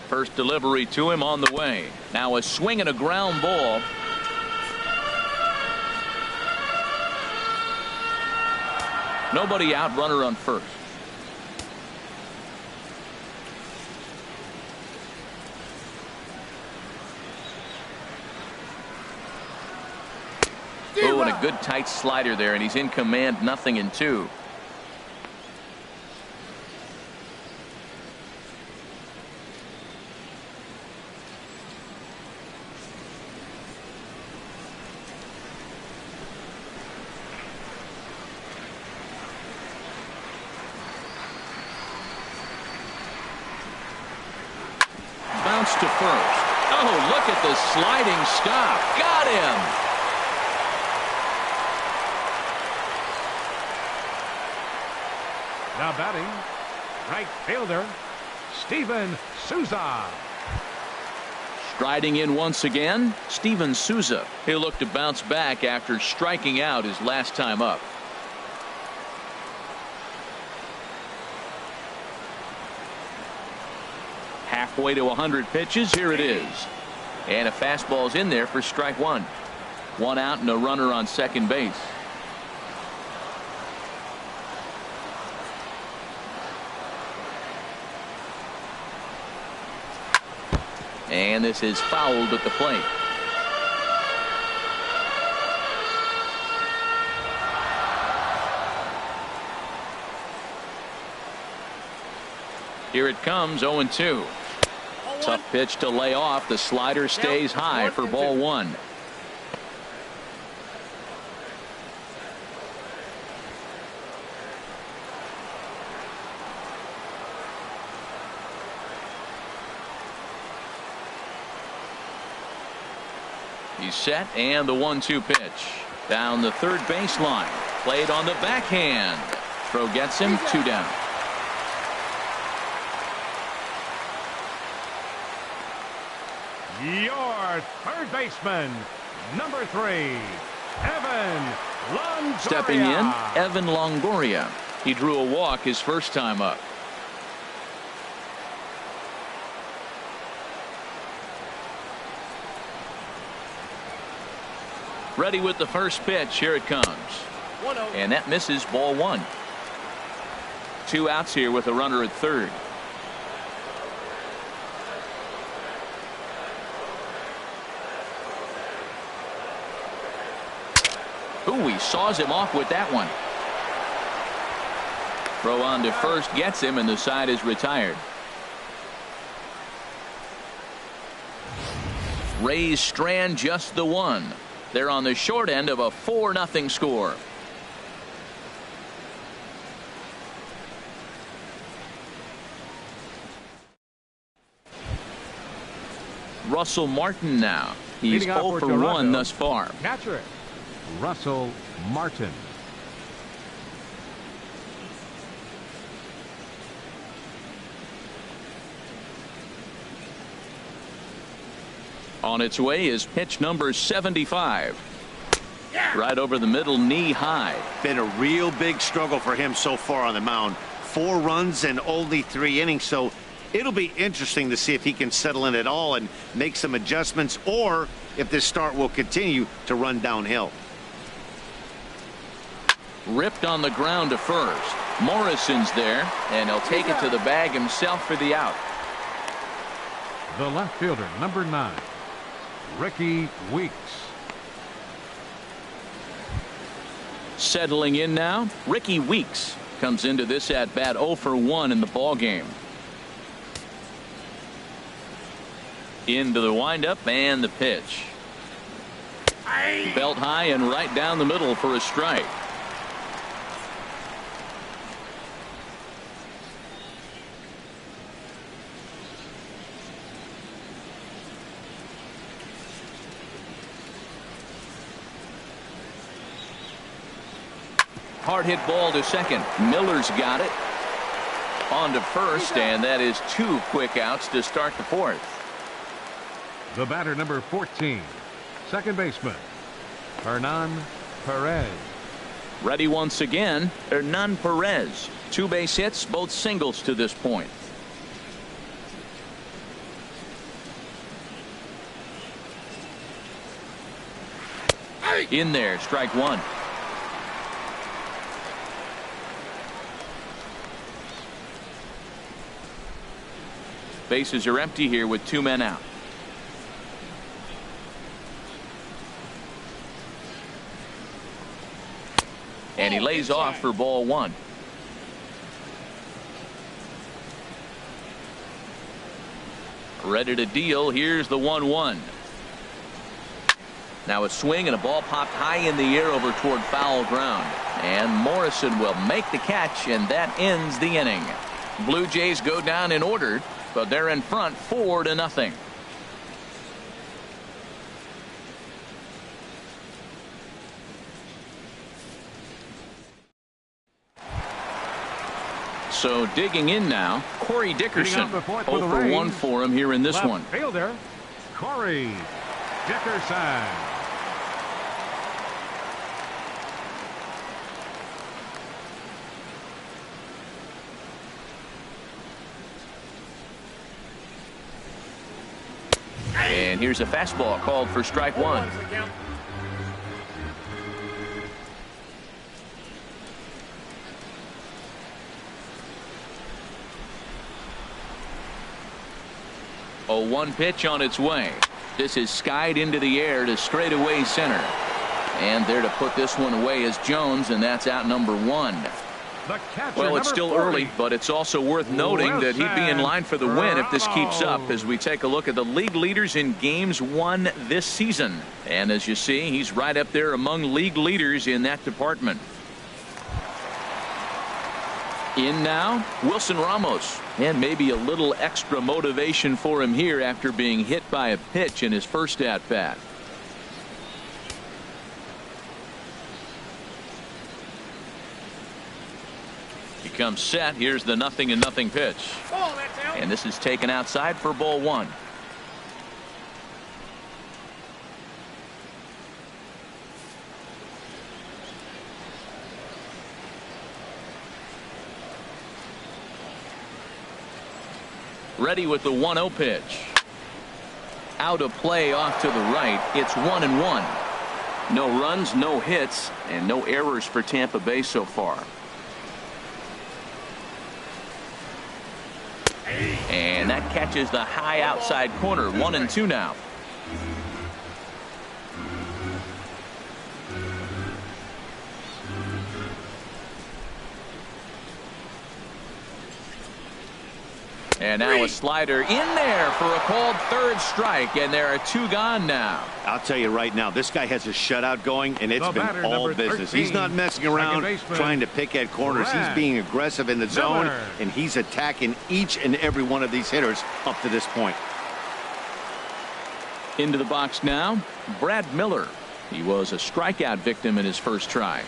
First delivery to him on the way. Now a swing and a ground ball. Nobody out, runner on first. Oh, and a good tight slider there, and he's in command, 0-2. Bounce to first. Oh, look at the sliding stop. Got him. Now batting, right fielder, Steven Souza. Striding in once again, Steven Souza. He'll look to bounce back after striking out his last time up. Halfway to 100 pitches. Here it is. And a fastball's in there for strike one. One out and a runner on second base. And this is fouled at the plate. Here it comes, 0-2. Tough pitch to lay off. The slider stays high for ball one. He's set, and the 1-2 pitch. Down the third baseline. Played on the backhand. Throw gets him, 2 down. Your third baseman, number 3, Evan Longoria. Stepping in, Evan Longoria. He drew a walk his first time up. Ready with the first pitch. Here it comes. And that misses, ball one. 2 outs here with a runner at third. Ooh, he saws him off with that one. Throw on to first gets him, and the side is retired. Rays strand just the one. They're on the short end of a 4-0 score. Russell Martin now. He's 0 for 1 thus far. Catcher, Russell Martin. On its way is pitch number 75. Right over the middle, knee high. Been a real big struggle for him so far on the mound. 4 runs and only 3 innings, so it'll be interesting to see if he can settle in at all and make some adjustments, or if this start will continue to run downhill. Ripped on the ground to first. Morrison's there, and he'll take it to the bag himself for the out. The left fielder, number 9, Ricky Weeks. Settling in now, Ricky Weeks comes into this at bat 0 for 1 in the ball game. Into the windup and the pitch. Belt high and right down the middle for a strike. Hard hit ball to second. Miller's got it. On to first, and that is 2 quick outs to start the 4th. The batter, number 14, second baseman, Hernan Perez. Ready once again, Hernan Perez. 2 base hits, both singles to this point. In there, strike 1. Bases are empty here with 2 men out. And he lays off for ball 1. Ready to deal. Here's the 1-1. Now a swing and a ball popped high in the air over toward foul ground. And Morrison will make the catch, and that ends the inning. Blue Jays go down in order, but they're in front 4-0. So digging in now, Corey Dickerson. 0 for 1 for him here in this one. Fielder, Corey Dickerson. And here's a fastball called for strike 1. A 1 pitch on its way. This is skied into the air to straightaway center. And there to put this one away is Jones, and that's out number 1. Well, it's still early, but it's also worth noting that he'd be in line for the win if this keeps up as we take a look at the league leaders in games won this season. And as you see, he's right up there among league leaders in that department. In now, Wilson Ramos, and maybe a little extra motivation for him here after being hit by a pitch in his first at bat. He comes set. Here's the 0-0 pitch, and this is taken outside for ball 1. Ready with the 1-0 pitch. Out of play off to the right. It's 1-1. No runs, no hits, and no errors for Tampa Bay so far. And that catches the high outside corner. 1-2 now. And now a slider in there for a called 3rd strike, and there are 2 gone now. I'll tell you right now, this guy has a shutout going, and it's been all business. He's not messing around trying to pick at corners. He's being aggressive in the zone, and he's attacking each and every one of these hitters up to this point. Into the box now, Brad Miller. He was a strikeout victim in his first try.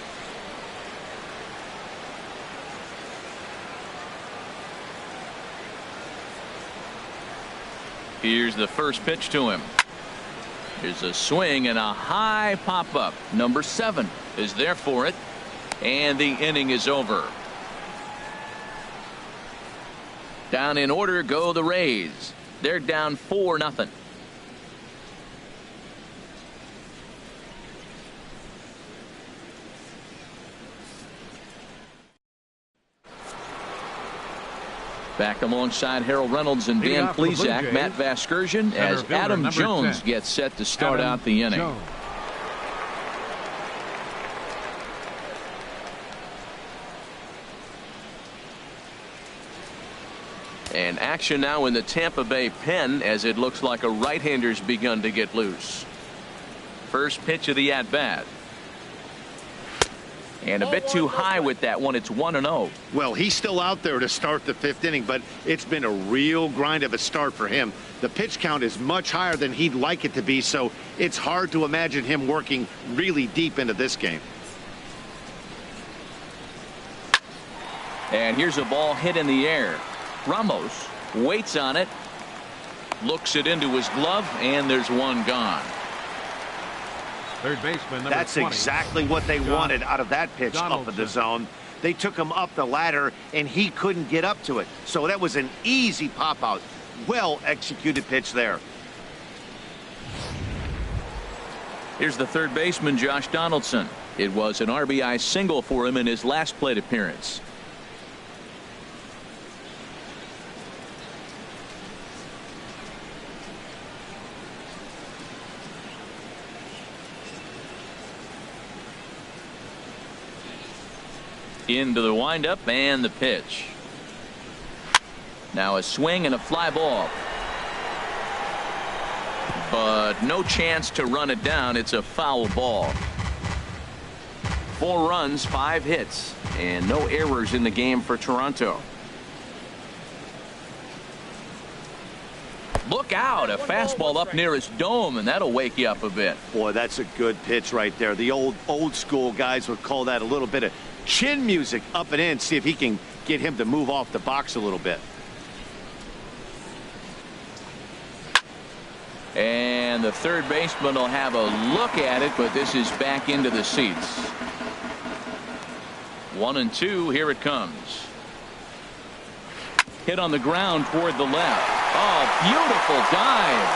Here's the first pitch to him. Here's a swing and a high pop up. Number 7 is there for it, and the inning is over. Down in order go the Rays. They're down 4-0. Back alongside Harold Reynolds and Dan Plesac, Matt Vasgersian, as Adam Jones gets set to start out the inning. And action now in the Tampa Bay pen, as it looks like a right-hander's begun to get loose. First pitch of the at-bat. And a bit too high with that one. It's 1-0. Well, he's still out there to start the 5th inning, but it's been a real grind of a start for him. The pitch count is much higher than he'd like it to be, so it's hard to imagine him working really deep into this game. And here's a ball hit in the air. Ramos waits on it, looks it into his glove, and there's one gone. Third baseman number That's 20. exactly what they wanted out of that pitch up in the zone. They took him up the ladder, and he couldn't get up to it. So that was an easy pop-out. Well-executed pitch there. Here's the third baseman, Josh Donaldson. It was an RBI single for him in his last plate appearance. Into the windup and the pitch. Now a swing and a fly ball. But no chance to run it down. It's a foul ball. 4 runs, 5 hits, and no errors in the game for Toronto. Look out, a fastball up near his dome, and that'll wake you up a bit. Boy, that's a good pitch right there. The old school guys would call that a little bit of chin music up and in. See if he can get him to move off the box a little bit. And the third baseman will have a look at it, but this is back into the seats. 1-2, here it comes. Hit on the ground toward the left. Oh, beautiful dive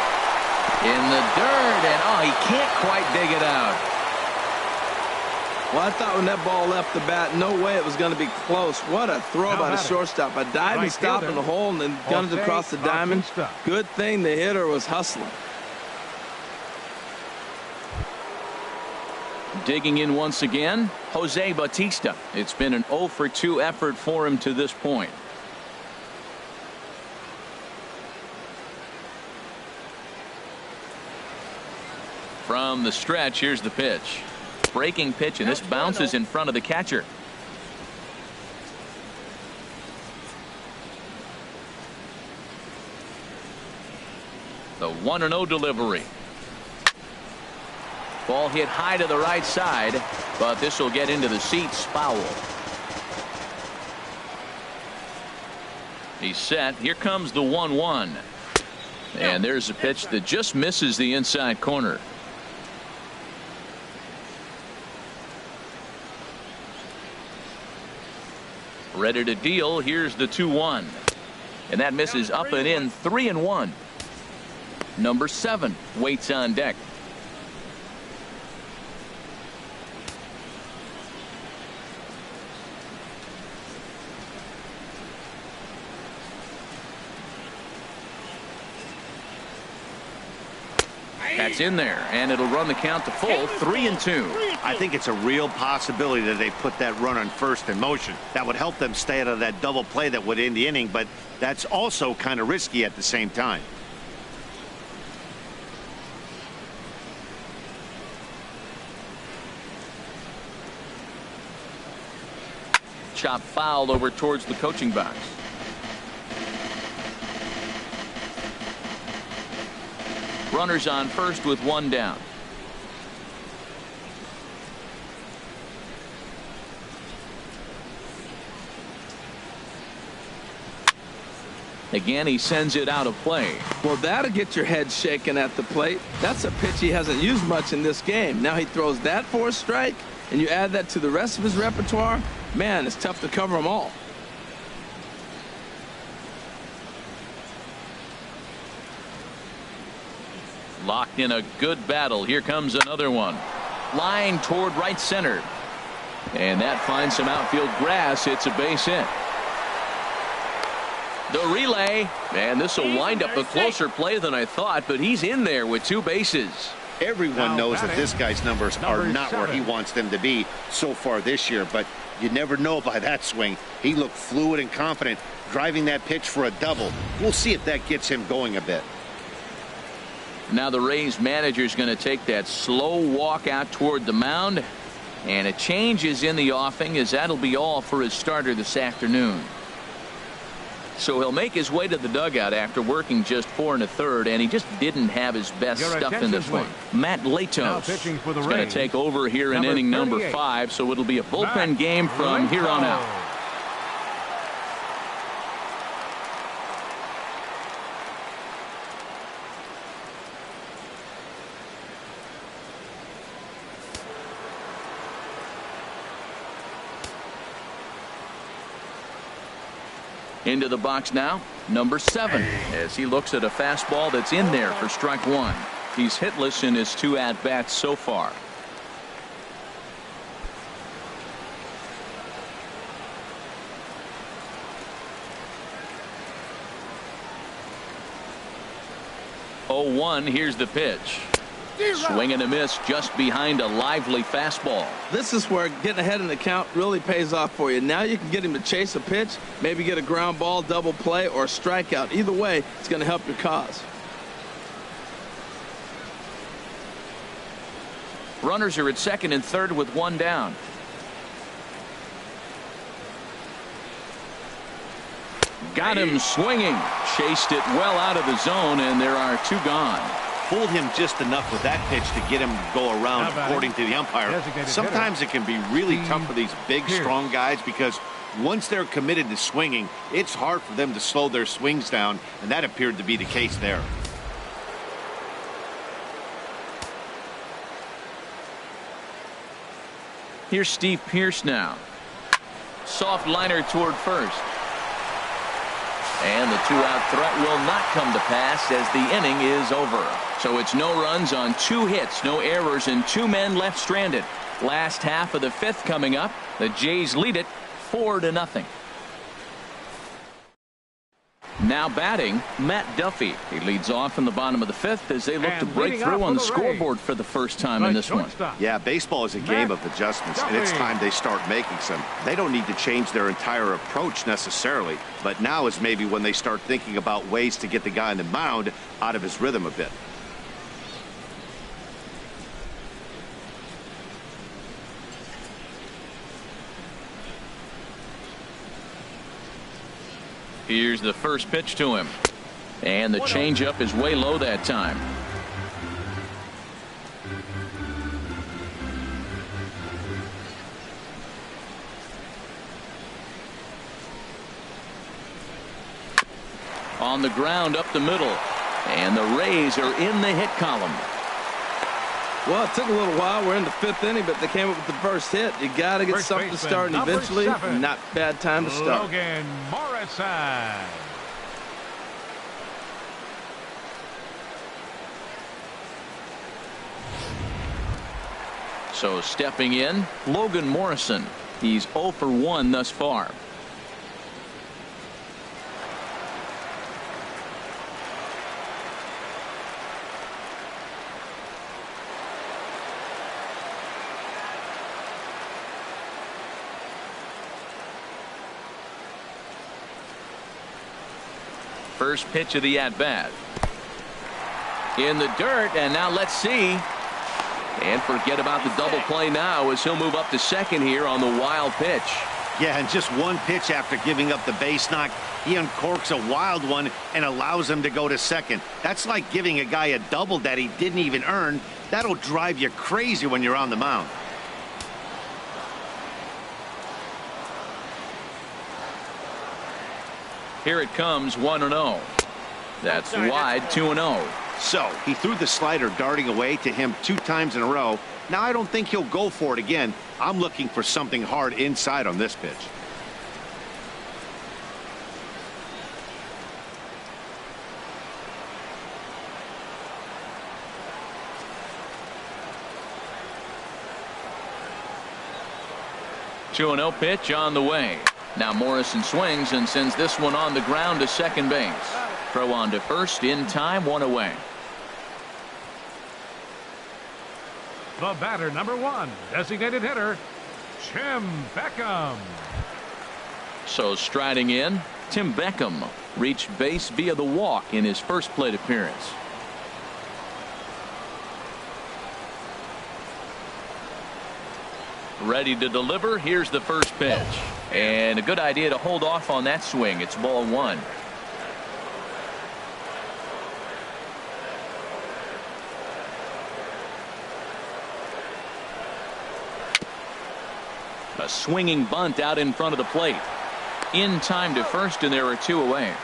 in the dirt, and oh, he can't quite dig it out. Well, I thought when that ball left the bat, no way it was going to be close. What a throw by the shortstop. A diving stop in the hole and then gunned it across the diamond. Good thing the hitter was hustling. Digging in once again, Jose Bautista. It's been an 0 for 2 effort for him to this point. From the stretch, here's the pitch. Breaking pitch, and this bounces in front of the catcher. The 1-0 delivery. Ball hit high to the right side, but this will get into the seats foul. He's set. Here comes the 1-1. And there's a pitch that just misses the inside corner. Ready to deal. Here's the 2-1. And that misses up and in. 3-1. Number 7 waits on deck. That's in there, and it'll run the count to full. 3-2. I think it's a real possibility that they put that run on first in motion. That would help them stay out of that double play that would end the inning, but that's also kind of risky at the same time. Chop fouled over towards the coaching box. Runners on first with 1 down. Again, he sends it out of play. Well, that'll get your head shaken at the plate. That's a pitch he hasn't used much in this game. Now he throws that for a strike, and you add that to the rest of his repertoire. Man, it's tough to cover them all. Locked in a good battle. Here comes another one. Line toward right center. And that finds some outfield grass. It's a base hit. The relay. And this will wind up a closer play than I thought, but he's in there with 2 bases. Everyone knows that this guy's numbers are not where he wants them to be so far this year, but you never know by that swing. He looked fluid and confident, driving that pitch for a double. We'll see if that gets him going a bit. Now the Rays manager is going to take that slow walk out toward the mound, and a change is in the offing, as that'll be all for his starter this afternoon. So he'll make his way to the dugout after working just 4 1/3, and he just didn't have his best stuff in this one. Matt Latos is going to take over here in inning number 5, so it'll be a bullpen game from here on out. Into the box now, number 7, as he looks at a fastball that's in there for strike 1. He's hitless in his 2 at-bats so far. Oh, 1, here's the pitch. Swing and a miss just behind a lively fastball. This is where getting ahead in the count really pays off for you. Now you can get him to chase a pitch, maybe get a ground ball, double play, or a strikeout. Either way, it's going to help your cause. Runners are at second and third with 1 down. Got him swinging. Chased it well out of the zone, and there are 2 gone. Fooled him just enough with that pitch to get him to go around, according to the umpire. Sometimes it can be really tough for these big, strong guys because once they're committed to swinging, it's hard for them to slow their swings down, and that appeared to be the case there. Here's Steve Pearce now. Soft liner toward first. And the 2-out threat will not come to pass as the inning is over. So it's no runs on 2 hits, no errors, and 2 men left stranded. Last half of the 5th coming up. The Jays lead it 4-0. Now batting, Matt Duffy. He leads off in the bottom of the 5th as they look to break through on the scoreboard for the first time in this one. Yeah, baseball is a game of adjustments, and it's time they start making some. They don't need to change their entire approach necessarily, but now is maybe when they start thinking about ways to get the guy on the mound out of his rhythm a bit. Here's the first pitch to him. And the changeup is way low that time. On the ground up the middle. And the Rays are in the hit column. Well, it took a little while. We're in the 5th inning, but they came up with the first hit. You got to get something started eventually. Not bad time to start. Logan Morrison. So stepping in, Logan Morrison. He's 0 for 1 thus far. First pitch of the at-bat. In the dirt, and now let's see. And forget about the double play now as he'll move up to second here on the wild pitch. Yeah, and just 1 pitch after giving up the base knock, he uncorks a wild one and allows him to go to second. That's like giving a guy a double that he didn't even earn. That'll drive you crazy when you're on the mound. Here it comes, 1-0. That's wide, 2-0. So he threw the slider darting away to him 2 times in a row. Now I don't think he'll go for it again. I'm looking for something hard inside on this pitch. Two 2-0 pitch on the way. Now Morrison swings and sends this one on the ground to second base. Throw on to first in time, 1 away. The batter, number 1, designated hitter, Tim Beckham. So striding in, Tim Beckham reached base via the walk in his first plate appearance. Ready to deliver. Here's the first pitch. And a good idea to hold off on that swing. It's ball 1. A swinging bunt out in front of the plate. In time to first, and there are 2 away.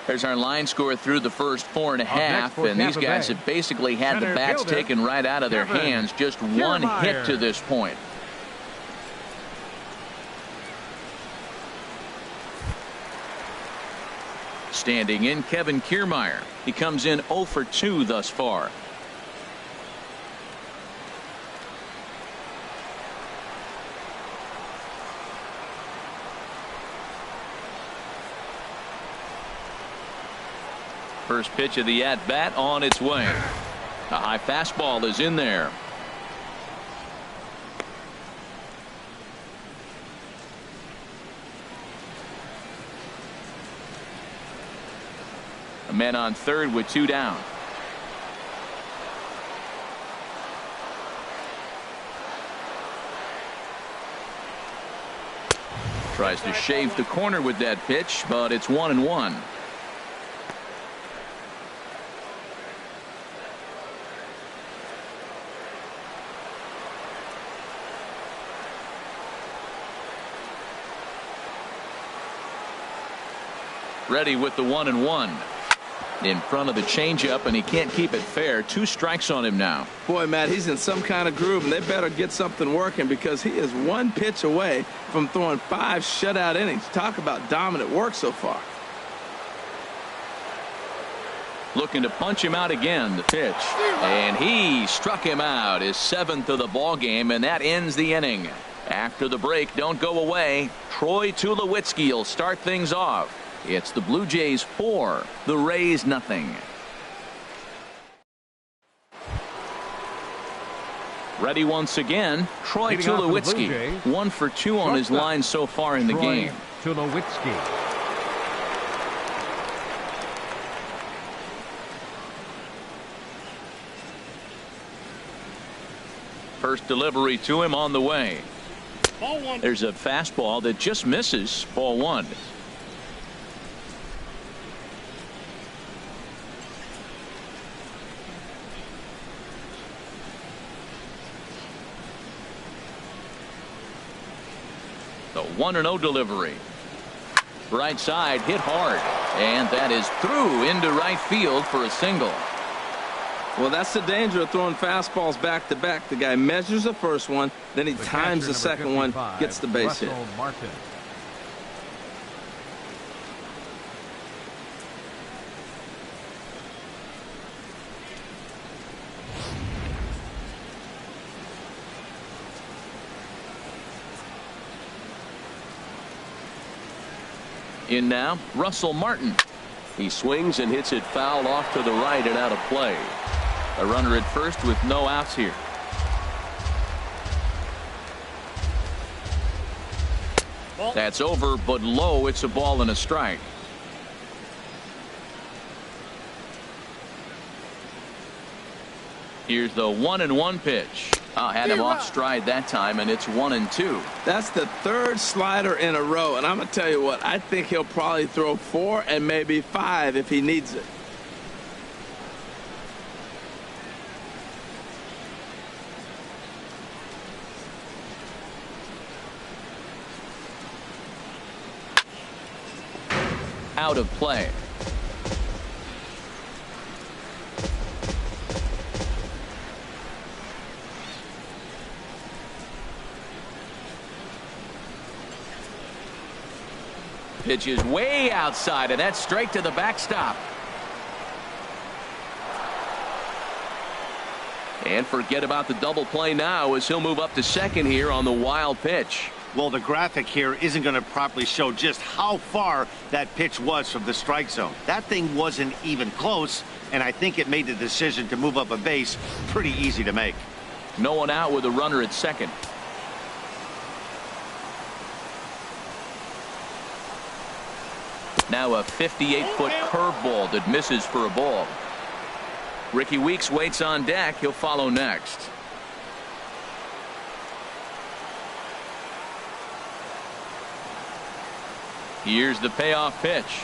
There's our line score through the first 4.5, and these guys have basically had the bats taken right out of their hands. Just 1 hit to this point. Standing in, Kevin Kiermaier. He comes in 0 for 2 thus far. First pitch of the at-bat on its way. A high fastball is in there. A man on third with 2 down. Tries to shave the corner with that pitch, but it's 1-1. Ready with the 1-1. In front of the changeup, and he can't keep it fair. 2 strikes on him now. Boy, Matt, he's in some kind of groove, and they better get something working because he is 1 pitch away from throwing 5 shutout innings. Talk about dominant work so far. Looking to punch him out again. The pitch, and he struck him out. His 7th of the ball game, and that ends the inning. After the break, don't go away. Troy Tulowitzki will start things off. It's the Blue Jays 4, the Rays nothing. Ready once again, Troy Tulowitzki. 1 for 2 on his line so far in the game. Tulowitzki. First delivery to him on the way. There's a fastball that just misses. Ball 1. The 1-0 delivery. Right side hit hard, and that is through into right field for a single. Well, that's the danger of throwing fastballs back to back. The guy measures the first one, then he times the second one, gets the base hit. Martin. In now, Russell Martin. He swings and hits it foul off to the right and out of play. A runner at first with no outs here. That's over, but low. It's a ball and a strike. Here's the 1-1 pitch. Had him off stride that time, and it's 1-2. That's the 3rd slider in a row, and I'm going to tell you what, I think he'll probably throw 4 and maybe 5 if he needs it. Out of play. Pitch is way outside, and that's straight to the backstop. And forget about the double play now as he'll move up to second here on the wild pitch. Well, the graphic here isn't going to properly show just how far that pitch was from the strike zone. That thing wasn't even close, and I think it made the decision to move up a base pretty easy to make. No one out with a runner at second. Now a 58-foot curveball that misses for a ball. Ricky Weeks waits on deck. He'll follow next. Here's the payoff pitch.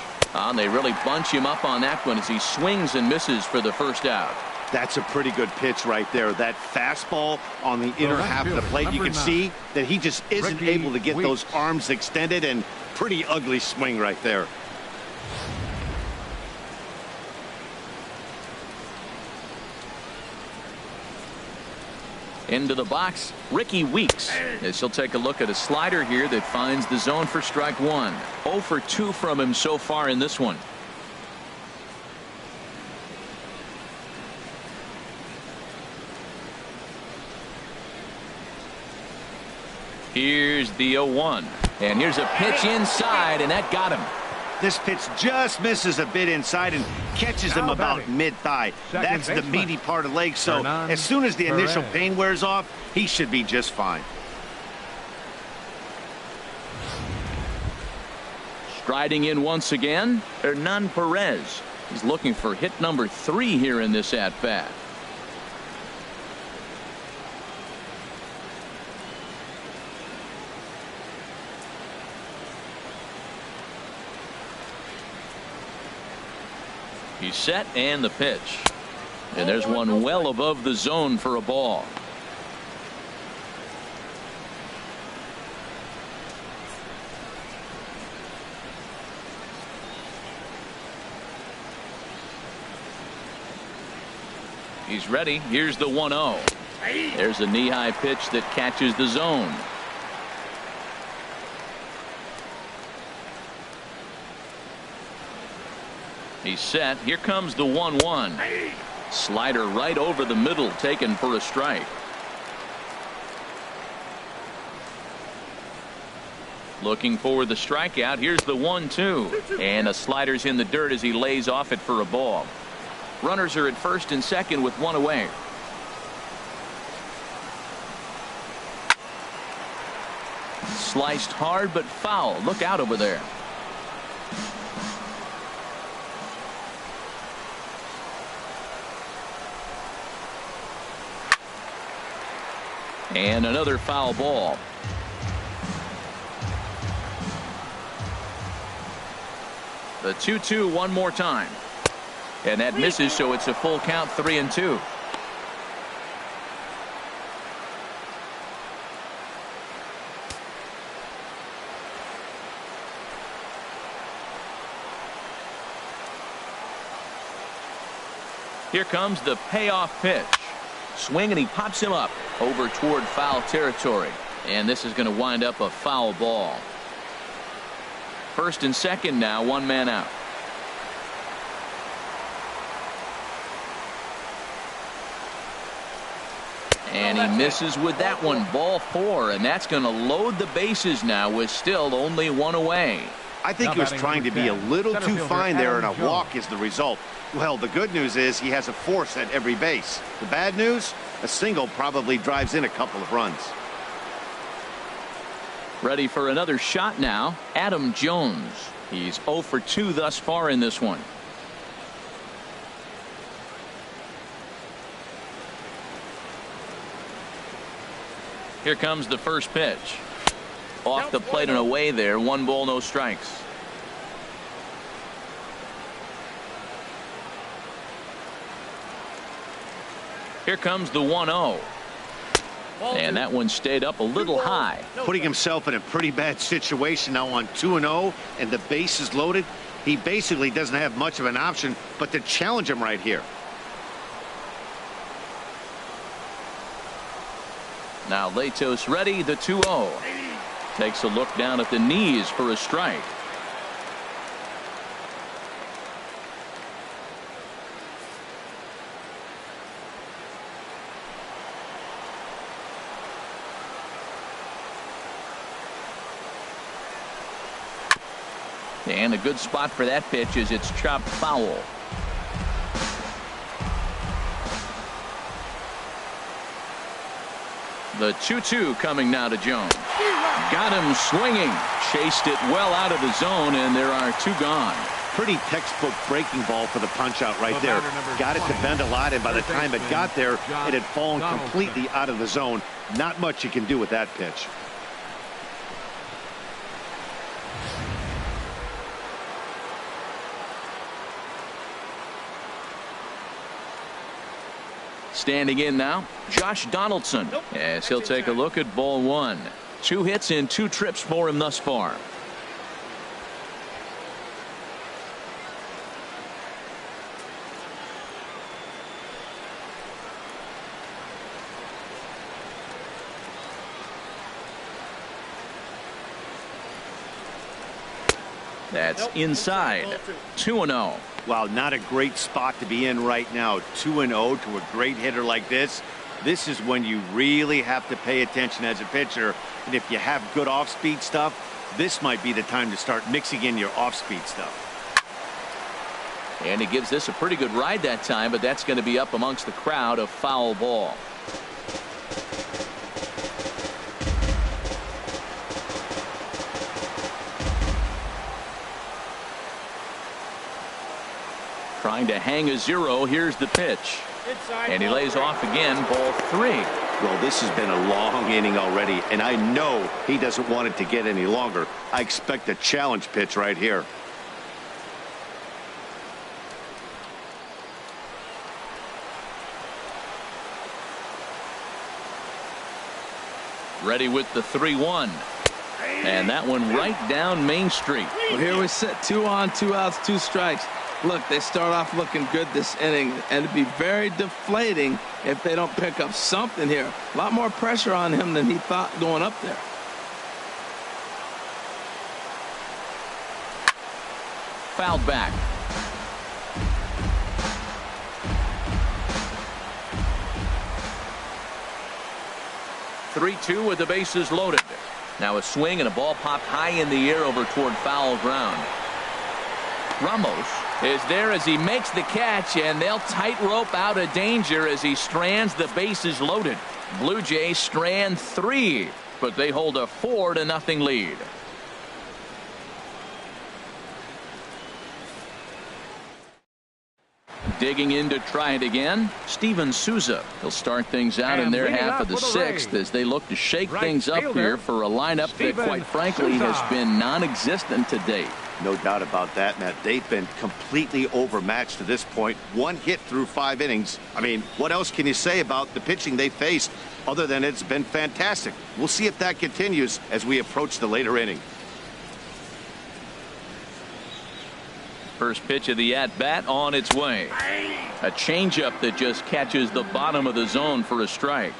They really bunch him up on that one as he swings and misses for the first out. That's a pretty good pitch right there. That fastball on the inner half of the plate. You can see that he just isn't able to get those arms extended, and pretty ugly swing right there. Into the box, Ricky Weeks. As he'll take a look at a slider here that finds the zone for strike 1. 0 for 2 from him so far in this one. Here's the 0-1. And here's a pitch inside, and that got him. This pitch just misses a bit inside and catches him about mid-thigh. That's the meaty part of the leg, so as soon as the initial pain wears off, he should be just fine. Striding in once again, Hernan Perez. He's looking for hit number 3 here in this at-bat. He's set, and the pitch. And there's one well above the zone for a ball. He's ready. Here's the 1-0. There's a knee-high pitch that catches the zone. He's set. Here comes the 1-1. Slider right over the middle, taken for a strike. Looking for the strikeout. Here's the 1-2. And a slider's in the dirt as he lays off it for a ball. Runners are at first and second with one away. Sliced hard but foul. Look out over there. And another foul ball. The 2-2 one more time. And that misses, so it's a full count, 3-2. Here comes the payoff pitch. Swing, and he pops him up over toward foul territory. And this is going to wind up a foul ball. First and second now, one man out. And he misses with that one. Ball 4, and that's going to load the bases now with still only one away. I think he was trying to be a little too fine there, and a walk is the result. Well, the good news is he has a force at every base. The bad news, a single probably drives in a couple of runs. Ready for another shot now, Adam Jones. He's 0 for 2 thus far in this one. Here comes the first pitch. Off the plate and away there. 1 ball, no strikes. Here comes the 1-0. And that one stayed up a little high. Putting himself in a pretty bad situation now on 2-0, and the base is loaded. He basically doesn't have much of an option but to challenge him right here. Now Latos ready, the 2-0. Takes a look down at the knees for a strike. And a good spot for that pitch is it's chopped foul. The 2-2 coming now to Jones. Got him swinging. Chased it well out of the zone, and there are 2 gone. Pretty textbook breaking ball for the punch out right there. Got it to bend a lot, and by the time it got there, it had fallen completely out of the zone. Not much you can do with that pitch. Standing in now, Josh Donaldson, as he'll take a look at ball 1. 2 hits in 2 trips for him thus far. That's inside. 2-0. Wow, not a great spot to be in right now. 2-0 to a great hitter like this. This is when you really have to pay attention as a pitcher. And if you have good off-speed stuff, this might be the time to start mixing in your off-speed stuff. And he gives this a pretty good ride that time, but that's going to be up amongst the crowd. A foul ball. Trying to hang a 0. Here's the pitch. And he lays off again. Ball 3. Well, this has been a long inning already, and I know he doesn't want it to get any longer. I expect a challenge pitch right here. Ready with the 3-1. And that one right down Main Street. Well, here we sit, 2 on, 2 outs, 2 strikes. Look, they start off looking good this inning, and it'd be very deflating if they don't pick up something here. A lot more pressure on him than he thought going up there. Fouled back. 3-2 with the bases loaded. Now a swing and a ball popped high in the air over toward foul ground. Ramos is there as he makes the catch, and they'll tightrope out of danger as he strands the bases loaded. Blue Jays strand 3, but they hold a 4-0 lead. Digging in to try it again, Steven Souza. He'll start things out in their half of the 6th as they look to shake things up here for a lineup that, quite frankly, has been non-existent to date. No doubt about that, Matt. They've been completely overmatched to this point. 1 hit through 5 innings. I mean, what else can you say about the pitching they faced other than it's been fantastic? We'll see if that continues as we approach the later inning. First pitch of the at-bat on its way. A changeup that just catches the bottom of the zone for a strike.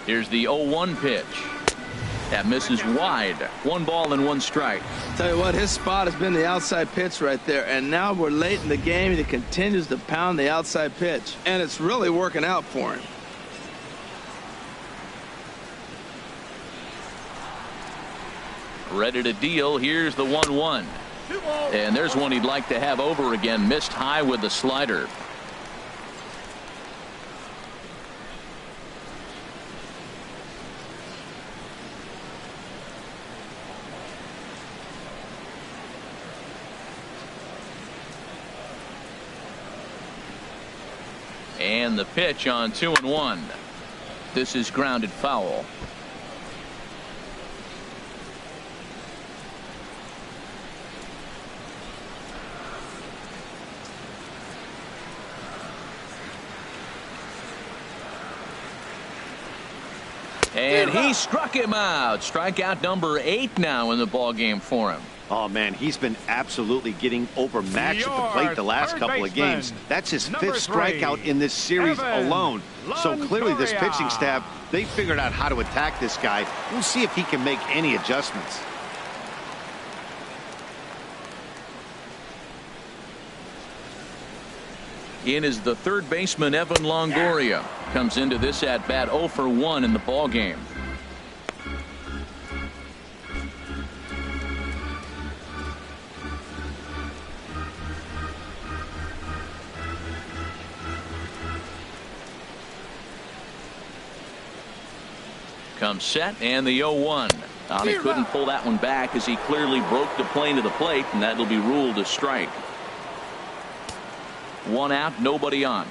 Here's the 0-1 pitch. That misses wide. 1 ball and 1 strike. Tell you what, his spot has been the outside pitch right there, and now we're late in the game and he continues to pound the outside pitch, and it's really working out for him. Ready to deal. Here's the 1-1. And there's one he'd like to have over again. Missed high with the slider. And the pitch on 2-1. This is grounded foul. And he struck him out. Strikeout number 8 now in the ball game for him. Oh, man, he's been absolutely getting overmatched at the plate the last couple of games. That's his 5th strikeout in this series alone. So clearly this pitching staff, they figured out how to attack this guy. We'll see if he can make any adjustments. In is the third baseman, Evan Longoria. Comes into this at-bat 0 for 1 in the ball game. Comes set, and the 0-1. He couldn't pull that one back as he clearly broke the plane to the plate, and that'll be ruled a strike. 1 out, nobody on.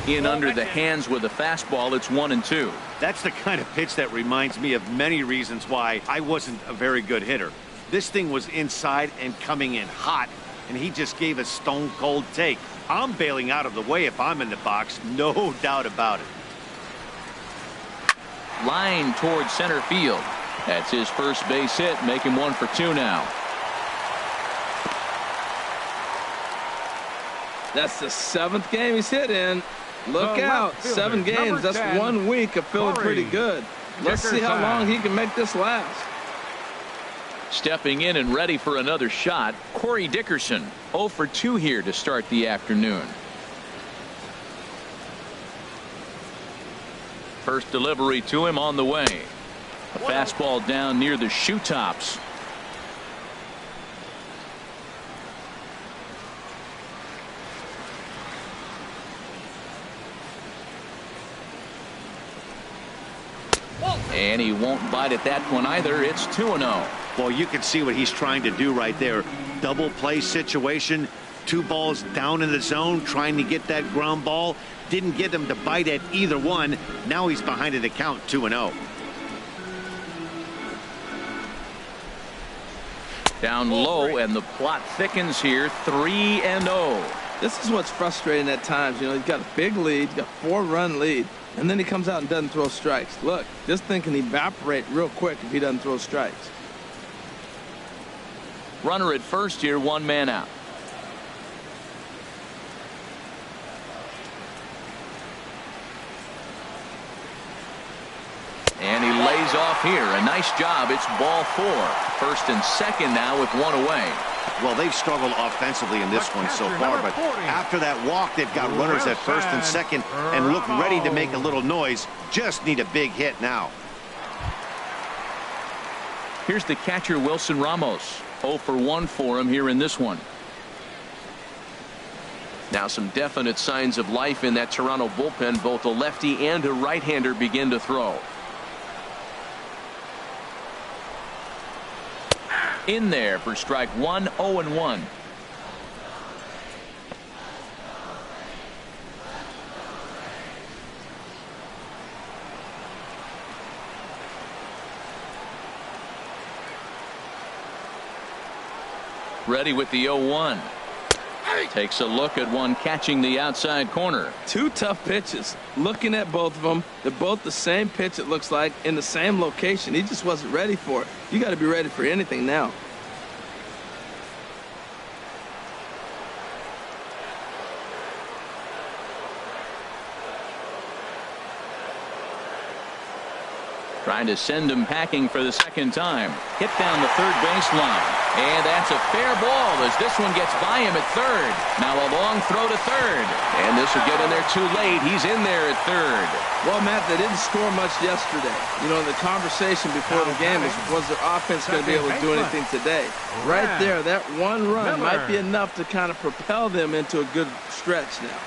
In under the hands with a fastball. It's 1-2. That's the kind of pitch that reminds me of many reasons why I wasn't a very good hitter. This thing was inside and coming in hot, and he just gave a stone cold take. I'm bailing out of the way if I'm in the box, no doubt about it. Line towards center field. That's his first base hit, make him 1 for 2 now. That's the 7th game he's hit in. Look out. 7 games. That's 1 week of feeling pretty good. Let's see how long he can make this last. Stepping in and ready for another shot, Corey Dickerson, 0 for 2 here to start the afternoon. First delivery to him on the way. A fastball down near the shoe tops. And he won't bite at that one either. It's 2-0. Well, you can see what he's trying to do right there. Double play situation. 2 balls down in the zone, trying to get that ground ball. Didn't get him to bite at either one. Now he's behind at the count, 2-0. Down low, and the plot thickens here, 3-0. This is what's frustrating at times. You know, he's got a big lead, he's got a 4-run lead, and then he comes out and doesn't throw strikes. Look, this thing can evaporate real quick if he doesn't throw strikes. Runner at first here, 1 man out. And he lays off here. A nice job. It's ball 4. First and second now with 1 away. Well, they've struggled offensively in this one so far, but after that walk, they've got runners at first and second and look ready to make a little noise. Just need a big hit now. Here's the catcher, Wilson Ramos. 0 for 1 for him here in this one. Now some definite signs of life in that Toronto bullpen. Both a lefty and a right-hander begin to throw. In there for strike 1, 0-1. Ready with the 0-1. Takes a look at one catching the outside corner. 2 tough pitches. Looking at both of them, they're both the same pitch, it looks like, in the same location. He just wasn't ready for it. You got to be ready for anything now. Trying to send him packing for the second time. Hit down the third baseline. And that's a fair ball as this one gets by him at third. Now a long throw to third. And this will get in there too late. He's in there at third. Well, Matt, they didn't score much yesterday. You know, the conversation before the game was their offense going to be able to do anything today? Right there, that 1 run might be enough to kind of propel them into a good stretch now.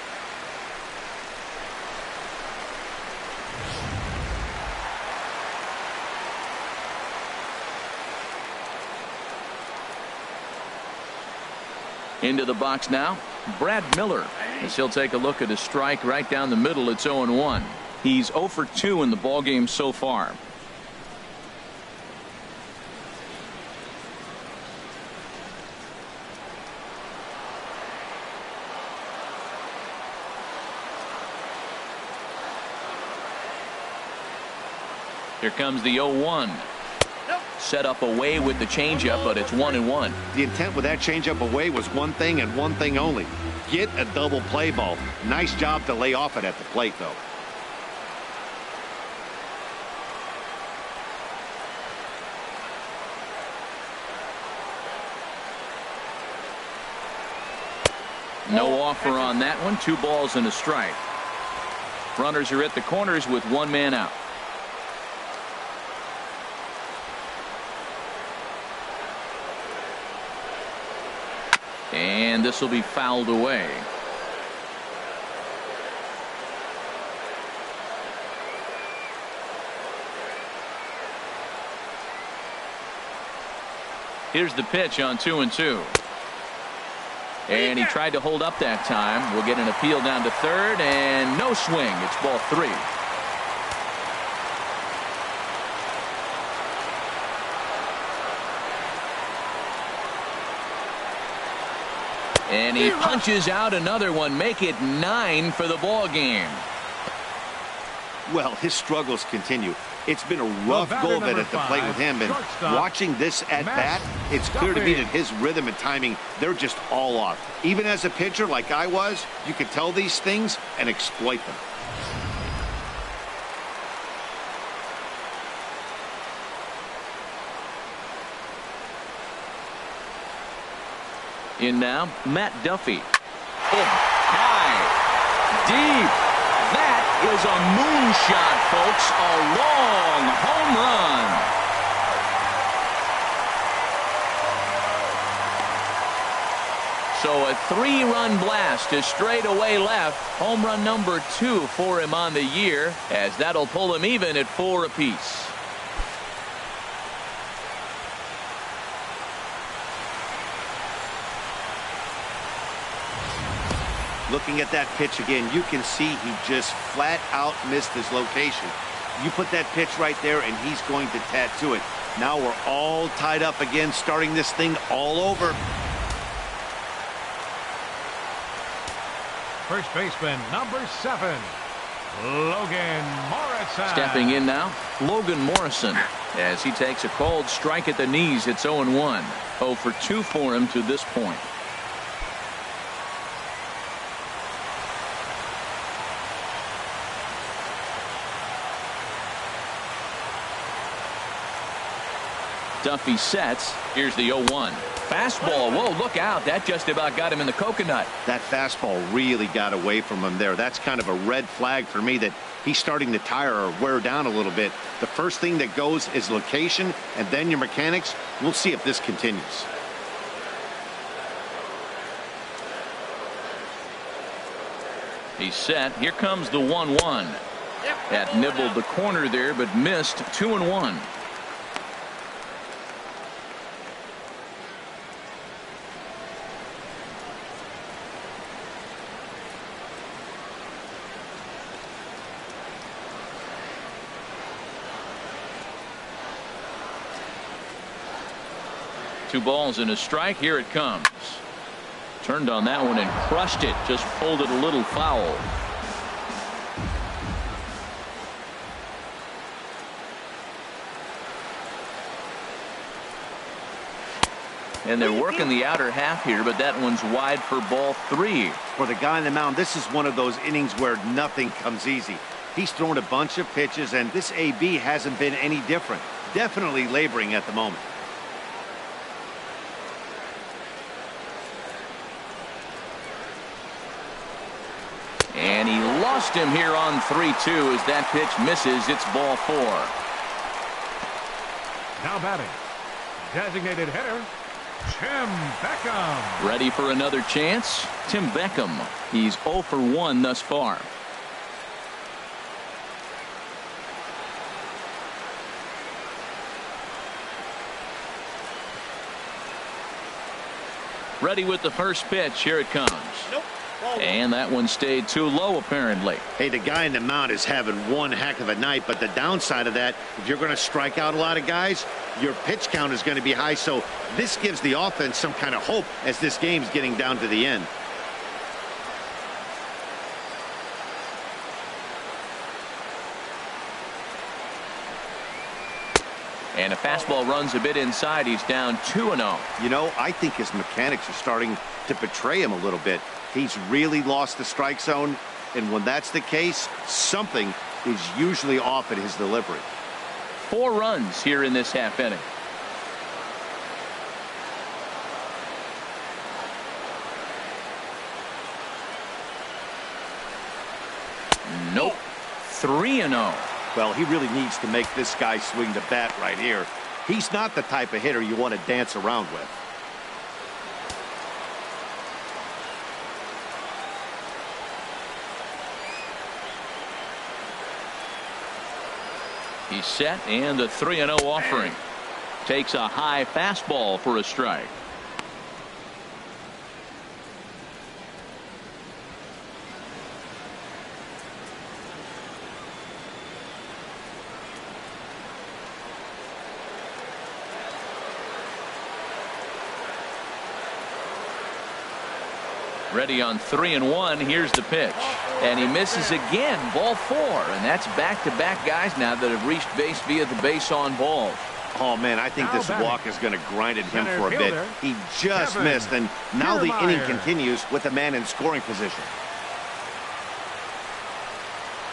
Into the box now, Brad Miller, as he'll take a look at a strike right down the middle. It's 0-1. He's 0 for 2 in the ballgame so far. Here comes the 0-1. Set up away with the changeup, but it's 1-1. The intent with that changeup away was one thing and one thing only. Get a double play ball. Nice job to lay off it at the plate, though. No offer on that one. 2 balls and a strike. Runners are at the corners with 1 man out. And this will be fouled away. Here's the pitch on 2-2. And he tried to hold up that time. We'll get an appeal down to third, and no swing. It's ball 3. And he punches out another one. Make it 9 for the ball game. Well, his struggles continue. It's been a rough go-of-it at the plate with him, and watching this at-bat, it's clear to me that his rhythm and timing, they're just all off. Even as a pitcher like I was, you could tell these things and exploit them. In now, Matt Duffy. Oh, high, deep. That is a moonshot, folks. A long home run. So a 3-run blast to straightaway left. Home run number 2 for him on the year, as that'll pull him even at 4 apiece. Looking at that pitch again, you can see he just flat out missed his location. You put that pitch right there, and he's going to tattoo it. Now we're all tied up again, starting this thing all over. First baseman, number 7, Logan Morrison. Stepping in now, Logan Morrison, as he takes a cold strike at the knees. It's 0-1. 0 for 2 for him to this point. Duffy sets. Here's the 0-1. Fastball. Whoa, look out. That just about got him in the coconut. That fastball really got away from him there. That's kind of a red flag for me that he's starting to tire or wear down a little bit. The first thing that goes is location, and then your mechanics. We'll see if this continues. He's set. Here comes the 1-1. That nibbled the corner there, but missed. 2-1. Two balls and a strike. Here it comes. Turned on that one and crushed it. Just pulled it a little foul. And they're working the outer half here, but that one's wide for ball 3. For the guy on the mound, this is one of those innings where nothing comes easy. He's thrown a bunch of pitches, and this AB hasn't been any different. Definitely laboring at the moment. And he lost him here on 3-2 as that pitch misses. It's ball 4. Now batting, designated hitter, Tim Beckham. Ready for another chance? Tim Beckham. He's 0 for 1 thus far. Ready with the first pitch. Here it comes. Nope. And that one stayed too low, apparently. Hey, the guy in the mound is having one heck of a night, but the downside of that, if you're going to strike out a lot of guys, your pitch count is going to be high. So this gives the offense some kind of hope as this game's getting down to the end. And a fastball runs a bit inside. He's down 2-0. You know, I think his mechanics are starting to betray him a little bit. He's really lost the strike zone, and when that's the case, something is usually off at his delivery. 4 runs here in this half inning. Nope. 3-0. Well, he really needs to make this guy swing the bat right here. He's not the type of hitter you want to dance around with. He's set, and the 3-0 offering. Takes a high fastball for a strike. Ready on 3-1. Here's the pitch. And he misses again. Ball 4. And that's back-to-back guys now that have reached base via the base on balls. Oh, man, I think this walk is going to grind at him for a bit. He just missed, and now the inning continues with a man in scoring position.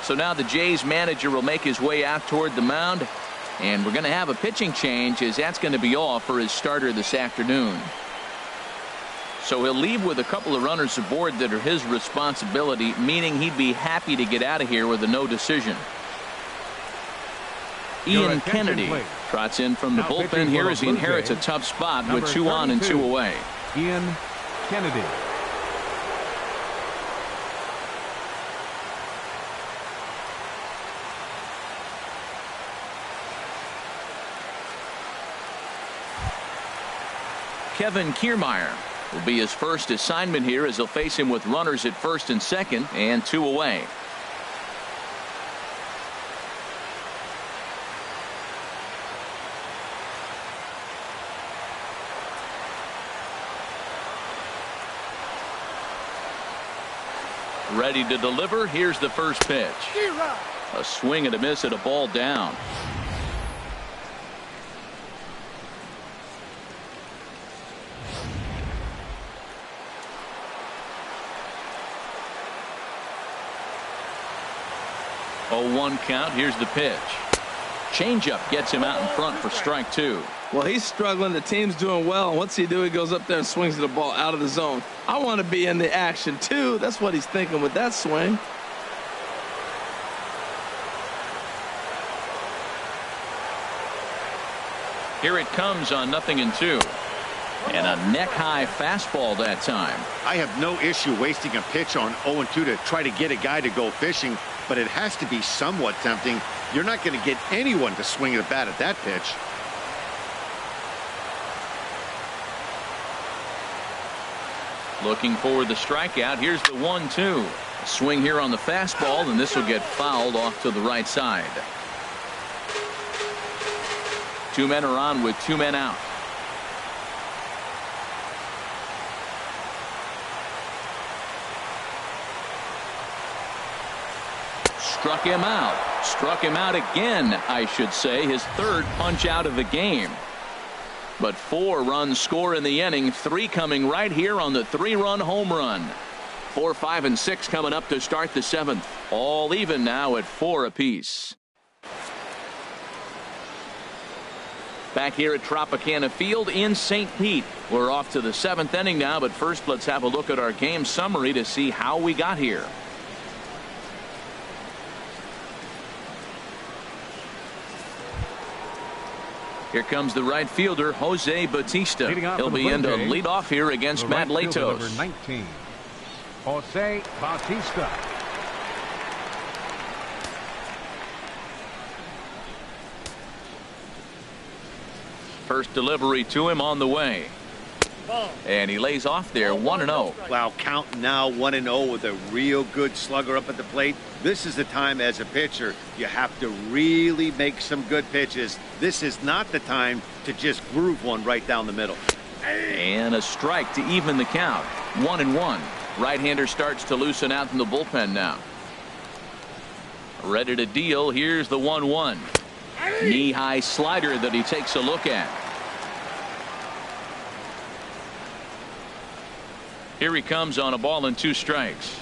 So now the Jays manager will make his way out toward the mound. And we're going to have a pitching change, as that's going to be all for his starter this afternoon. So he'll leave with a couple of runners aboard that are his responsibility, meaning he'd be happy to get out of here with a no decision. Ian Kennedy trots in from the bullpen here as he inherits a tough spot with 2 on and 2 away. Ian Kennedy. Kevin Kiermaier will be his first assignment here as he'll face him with runners at first and second and 2 away. Ready to deliver. Here's the first pitch. A swing and a miss at a ball down. Oh, 1 count. Here's the pitch. Changeup gets him out in front for strike 2. Well, he's struggling. The team's doing well. And what's he do? He goes up there and swings the ball out of the zone. I want to be in the action, too. That's what he's thinking with that swing. Here it comes on 0-2. And a neck-high fastball that time. I have no issue wasting a pitch on 0-2 to try to get a guy to go fishing, but it has to be somewhat tempting. You're not going to get anyone to swing at a bat at that pitch. Looking for the strikeout. Here's the 1-2. Swing here on the fastball, and this will get fouled off to the right side. 2 men are on with 2 men out. Struck him out. Struck him out again, I should say. His 3rd punch out of the game. But 4 runs score in the inning. 3 coming right here on the 3-run home run. 4, 5, and 6 coming up to start the 7th. All even now at 4 apiece. Back here at Tropicana Field in St. Pete. We're off to the 7th inning now, but first let's have a look at our game summary to see how we got here. Here comes the right fielder, Jose Bautista. He'll be in to lead off here against Matt Latos. Number 19, Jose Bautista. First delivery to him on the way. And he lays off there 1-0. Wow, count now 1-0 with a real good slugger up at the plate. This is the time as a pitcher you have to really make some good pitches. This is not the time to just groove one right down the middle. And a strike to even the count. 1-1. Right-hander starts to loosen out in the bullpen now. Ready to deal. Here's the 1-1. Knee-high slider that he takes a look at. Here he comes on a ball and 2 strikes.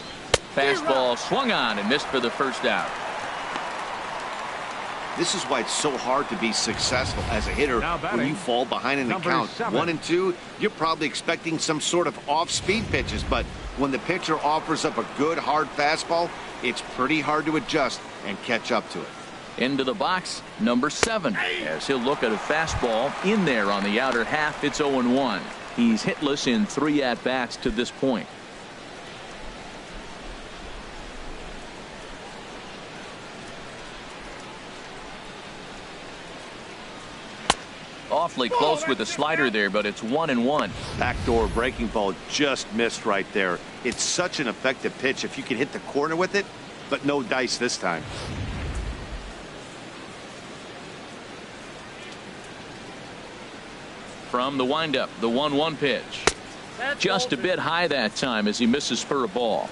Fastball swung on and missed for the first out. This is why it's so hard to be successful as a hitter when you fall behind in the count. 1 and 2, you're probably expecting some sort of off-speed pitches, but when the pitcher offers up a good hard fastball, it's pretty hard to adjust and catch up to it. Into the box, number 7, as he'll look at a fastball in there on the outer half. It's 0-1. He's hitless in 3 at-bats to this point. Awfully close with the slider there, but it's 1-1. Backdoor breaking ball just missed right there. It's such an effective pitch if you can hit the corner with it, but no dice this time. From the windup, the 1-1 pitch. Just a bit high that time as he misses spur a ball.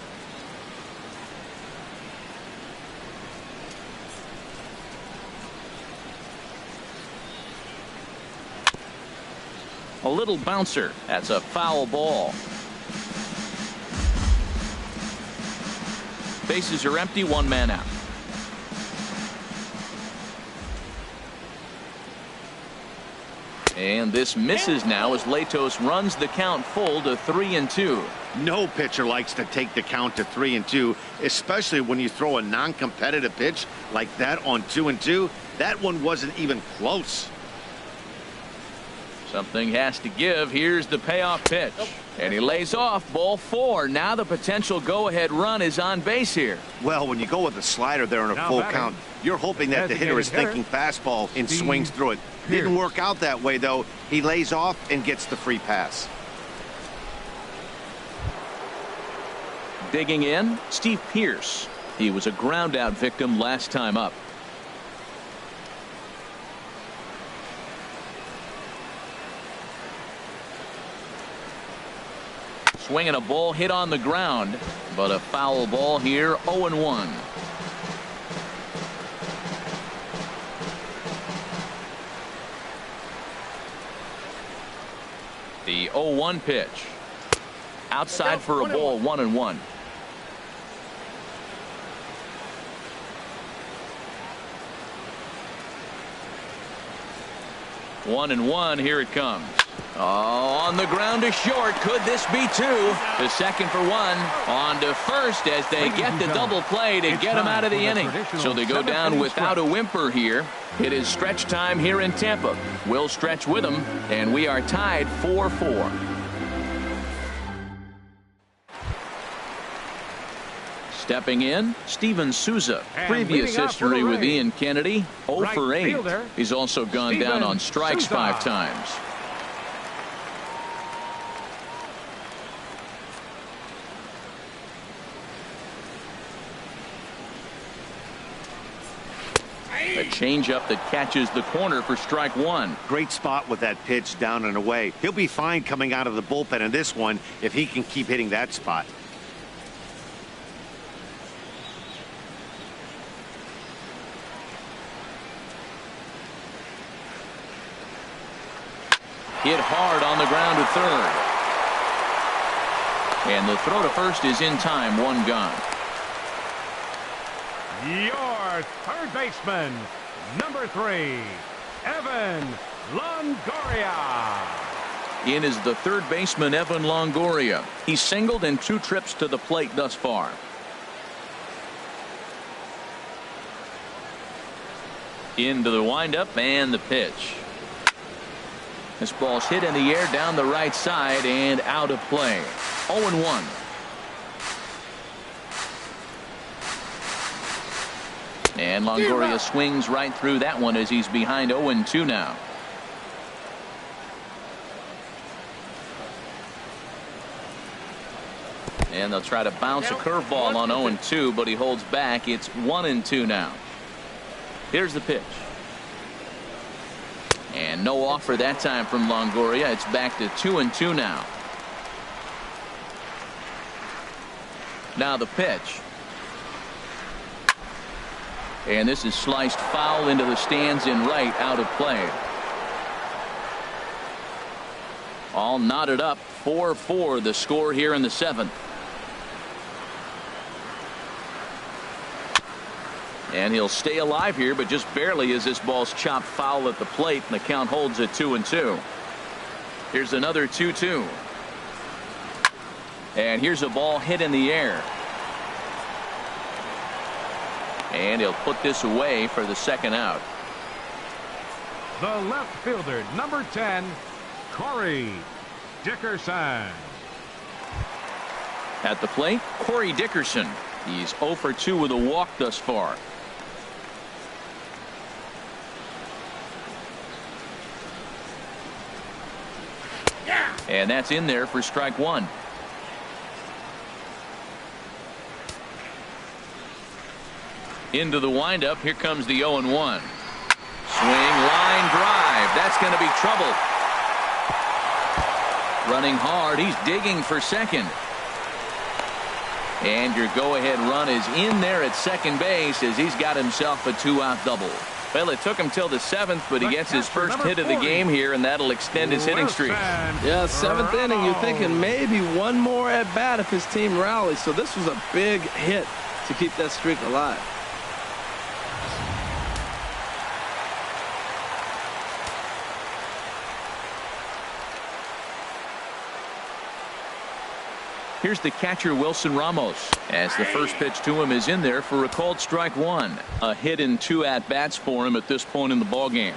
A little bouncer. That's a foul ball. Bases are empty, one man out. And this misses now as Latos runs the count full to 3-2. No pitcher likes to take the count to 3-2, especially when you throw a non-competitive pitch like that on 2-2. That one wasn't even close. Something has to give. Here's the payoff pitch. And he lays off, ball 4. Now the potential go-ahead run is on base here. Well, when you go with a slider there in a full count, you're hoping that the hitter is thinking fastball and swings through it. Didn't work out that way, though. He lays off and gets the free pass. Digging in, Steve Pearce. He was a ground-out victim last time up. Swinging a ball hit on the ground, but a foul ball here, 0-1. The 0-1 pitch. Outside for a ball, 1-1. One and one, here it comes. Oh, on the ground to short. Could this be 2? The second for 1. On to first as they get the double play to get him out of the inning. So they go down without a whimper here. It is stretch time here in Tampa. We'll stretch with them, and we are tied 4-4. Stepping in, Steven Souza. Previous history with Ian Kennedy, 0 for 8. He's also gone down on strikes 5 times. A changeup that catches the corner for strike 1. Great spot with that pitch down and away. He'll be fine coming out of the bullpen in this one if he can keep hitting that spot. Hit hard on the ground to third. And the throw to first is in time, 1 gone. Your third baseman, number 3, Evan Longoria. In is the third baseman, Evan Longoria. He's singled in 2 trips to the plate thus far. Into the windup and the pitch. This ball's hit in the air down the right side and out of play. 0-1. And Longoria swings right through that one as he's behind 0-2 now. And they'll try to bounce a curveball on 0-2, but he holds back. It's 1-2 now. Here's the pitch. And no offer that time from Longoria. It's back to 2-2 now. Now the pitch. And this is sliced foul into the stands in right, out of play. All knotted up, 4-4 the score here in the 7th. And he'll stay alive here, but just barely as this ball's chopped foul at the plate, and the count holds at 2-2. Here's another 2-2. And here's a ball hit in the air. And he'll put this away for the second out. The left fielder, number 10, Corey Dickerson. At the plate, Corey Dickerson. He's 0 for 2 with a walk thus far. And that's in there for strike 1. Into the windup. Here comes the 0-1. Swing, line drive. That's going to be trouble. Running hard. He's digging for second. And your go-ahead run is in there at second base as he's got himself a 2-out double. Well, it took him till the 7th, but he gets his first hit of the game here, and that'll extend his hitting streak. Yeah, 7th inning, you're thinking maybe one more at bat if his team rallies. So this was a big hit to keep that streak alive. Here's the catcher, Wilson Ramos, as the first pitch to him is in there for a called strike 1. A hit in 2 at-bats for him at this point in the ballgame.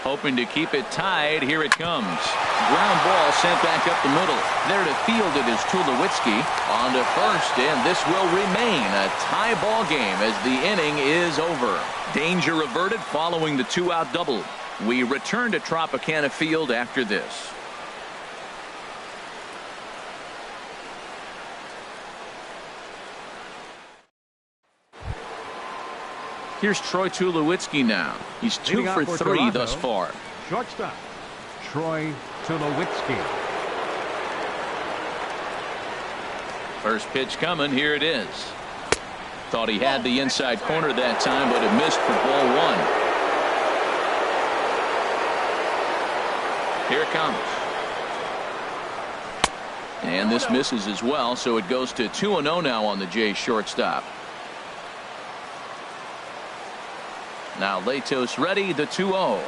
Hoping to keep it tied. Here it comes. Ground ball sent back up the middle. There to field it is Tulowitzki. On to first, and this will remain a tie ball game as the inning is over. Danger averted following the 2-out double. We return to Tropicana Field after this. Here's Troy Tulowitzki now. He's 2 for 3 Toronto, thus far. Shortstop, Troy Tulowitzki. First pitch coming. Here it is. Thought he had the inside corner that time, but it missed for ball 1. Here it comes. And this misses as well, so it goes to 2-0 now on the Jays shortstop. Now Latos ready, the 2-0.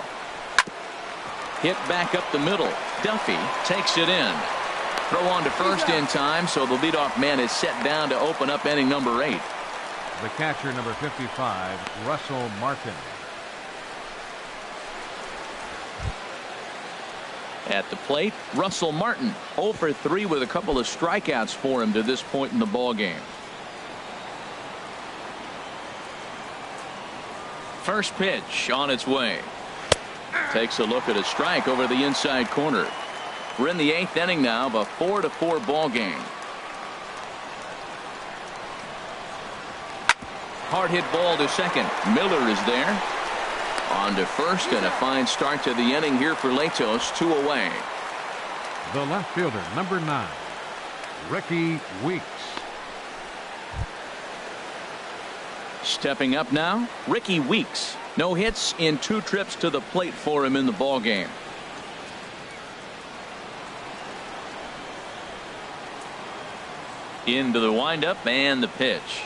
Hit back up the middle. Duffy takes it in. Throw on to first in time, so the leadoff man is set down to open up inning number 8. The catcher, number 55, Russell Martin. At the plate, Russell Martin, 0 for 3 with a couple of strikeouts for him to this point in the ballgame. First pitch on its way. Takes a look at a strike over the inside corner. We're in the 8th inning now of a 4-4 ball game. Hard hit ball to second. Miller is there. On to first, and a fine start to the inning here for Latos. 2 away. The left fielder, number 9, Ricky Weeks. Stepping up now, Ricky Weeks. No hits in 2 trips to the plate for him in the ball game. Into the windup and the pitch.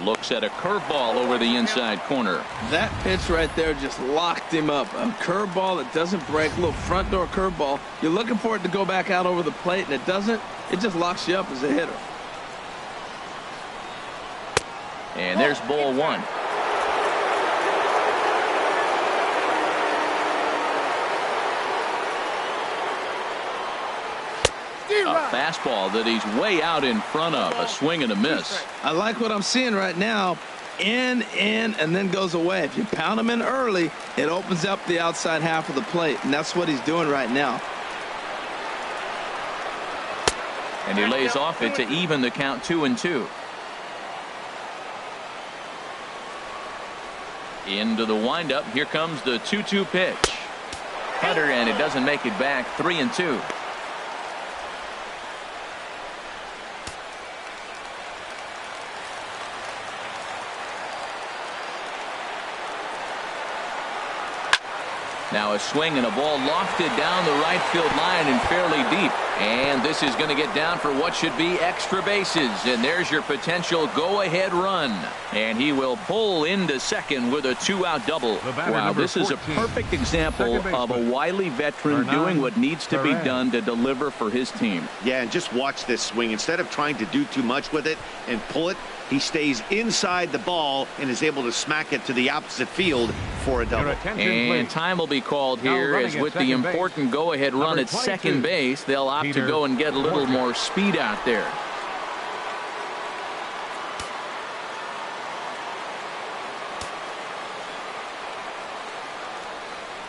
Looks at a curveball over the inside corner. That pitch right there just locked him up. A curveball that doesn't break, a little front door curveball. You're looking for it to go back out over the plate, and it doesn't. It just locks you up as a hitter. And there's ball 1. A fastball that he's way out in front of. A swing and a miss. I like what I'm seeing right now. In, and then goes away. If you pound him in early, it opens up the outside half of the plate, and that's what he's doing right now. And he lays off it to even the count 2-2. Into the windup. Here comes the 2-2 pitch. Cutter, and it doesn't make it back. 3-2. Now a swing and a ball lofted down the right field line and fairly deep. And this is going to get down for what should be extra bases. And there's your potential go-ahead run. And he will pull into second with a 2-out double. Wow, this is a perfect example of a wily veteran doing what needs to be done to deliver for his team. Yeah, and just watch this swing. Instead of trying to do too much with it and pull it, he stays inside the ball and is able to smack it to the opposite field for a double. And time will be called here as with the important go-ahead run at second base, they'll opt to go and get a little more speed out there.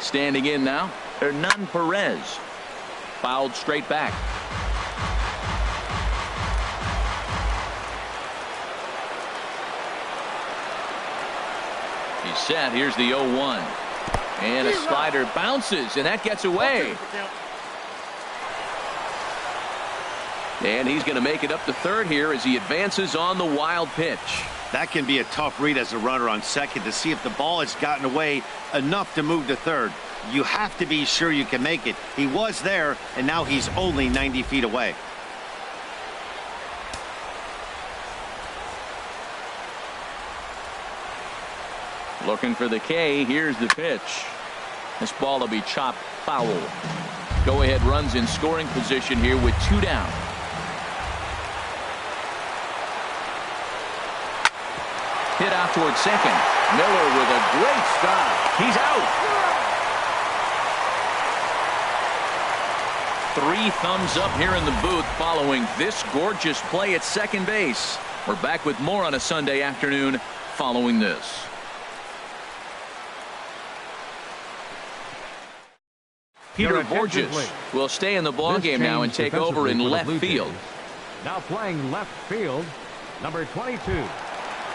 Standing in now, Hernan Perez. Fouled straight back. He's set. Here's the 0-1. And a slider bounces, and that gets away. And he's going to make it up to third here as he advances on the wild pitch. That can be a tough read as a runner on second to see if the ball has gotten away enough to move to third. You have to be sure you can make it. He was there, and now he's only 90 feet away. Looking for the K. Here's the pitch. This ball will be chopped foul. Go-ahead runs in scoring position here with 2 down. Hit out toward second. Miller with a great stop. He's out. 3 thumbs up here in the booth following this gorgeous play at second base. We're back with more on a Sunday afternoon following this. Peter Borges will stay in the ballgame now and take over in left field. Now playing left field, number 22.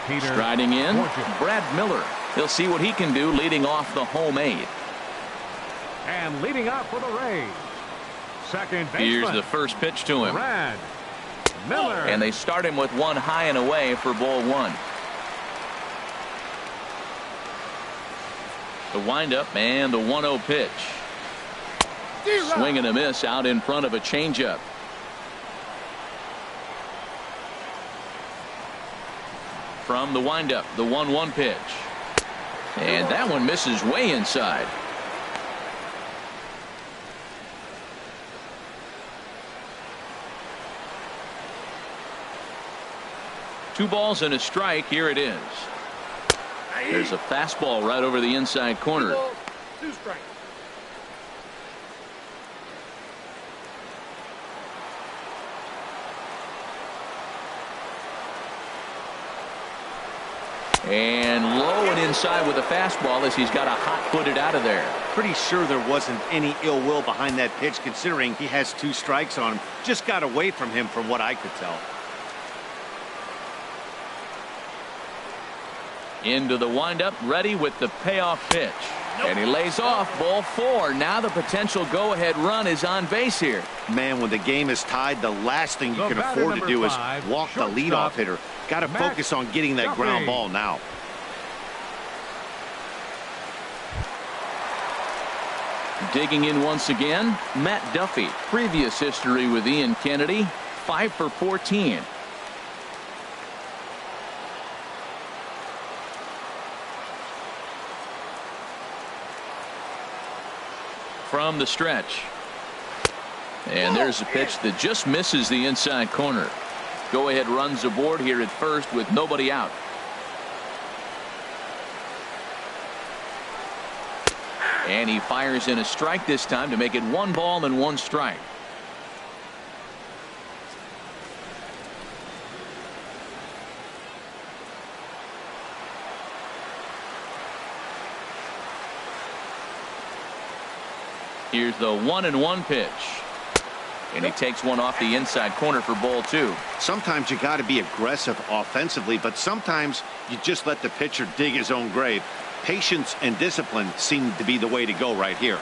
Peter Striding in, Borges. Brad Miller. He'll see what he can do leading off the home 8th. And leading up for the Rays, second baseman. Here's the first pitch to him. Brad Miller. And they start him with 1 high and away for ball 1. The windup and the 1-0 pitch. Swing and a miss out in front of a changeup. From the windup, the 1-1 pitch. And that one misses way inside. Two balls and a strike. Here it is. There's a fastball right over the inside corner. 2 strikes. And low and inside with a fastball as he's got a hot-footed out of there. Pretty sure there wasn't any ill will behind that pitch considering he has 2 strikes on him. Just got away from him from what I could tell. Into the windup, ready with the payoff pitch. And he lays off ball 4. Now the potential go-ahead run is on base here. Man, when the game is tied, the last thing you can afford to do is walk the leadoff hitter. Got to focus on getting that ground ball now. Digging in once again, Matt Duffy. Previous history with Ian Kennedy, 5 for 14. From the stretch. And there's a pitch that just misses the inside corner. Go ahead runs aboard here at first with nobody out. And he fires in a strike this time to make it 1 ball and 1 strike. Here's the 1-1 pitch. And he takes one off the inside corner for ball 2. Sometimes you got to be aggressive offensively, but sometimes you just let the pitcher dig his own grave. Patience and discipline seem to be the way to go right here.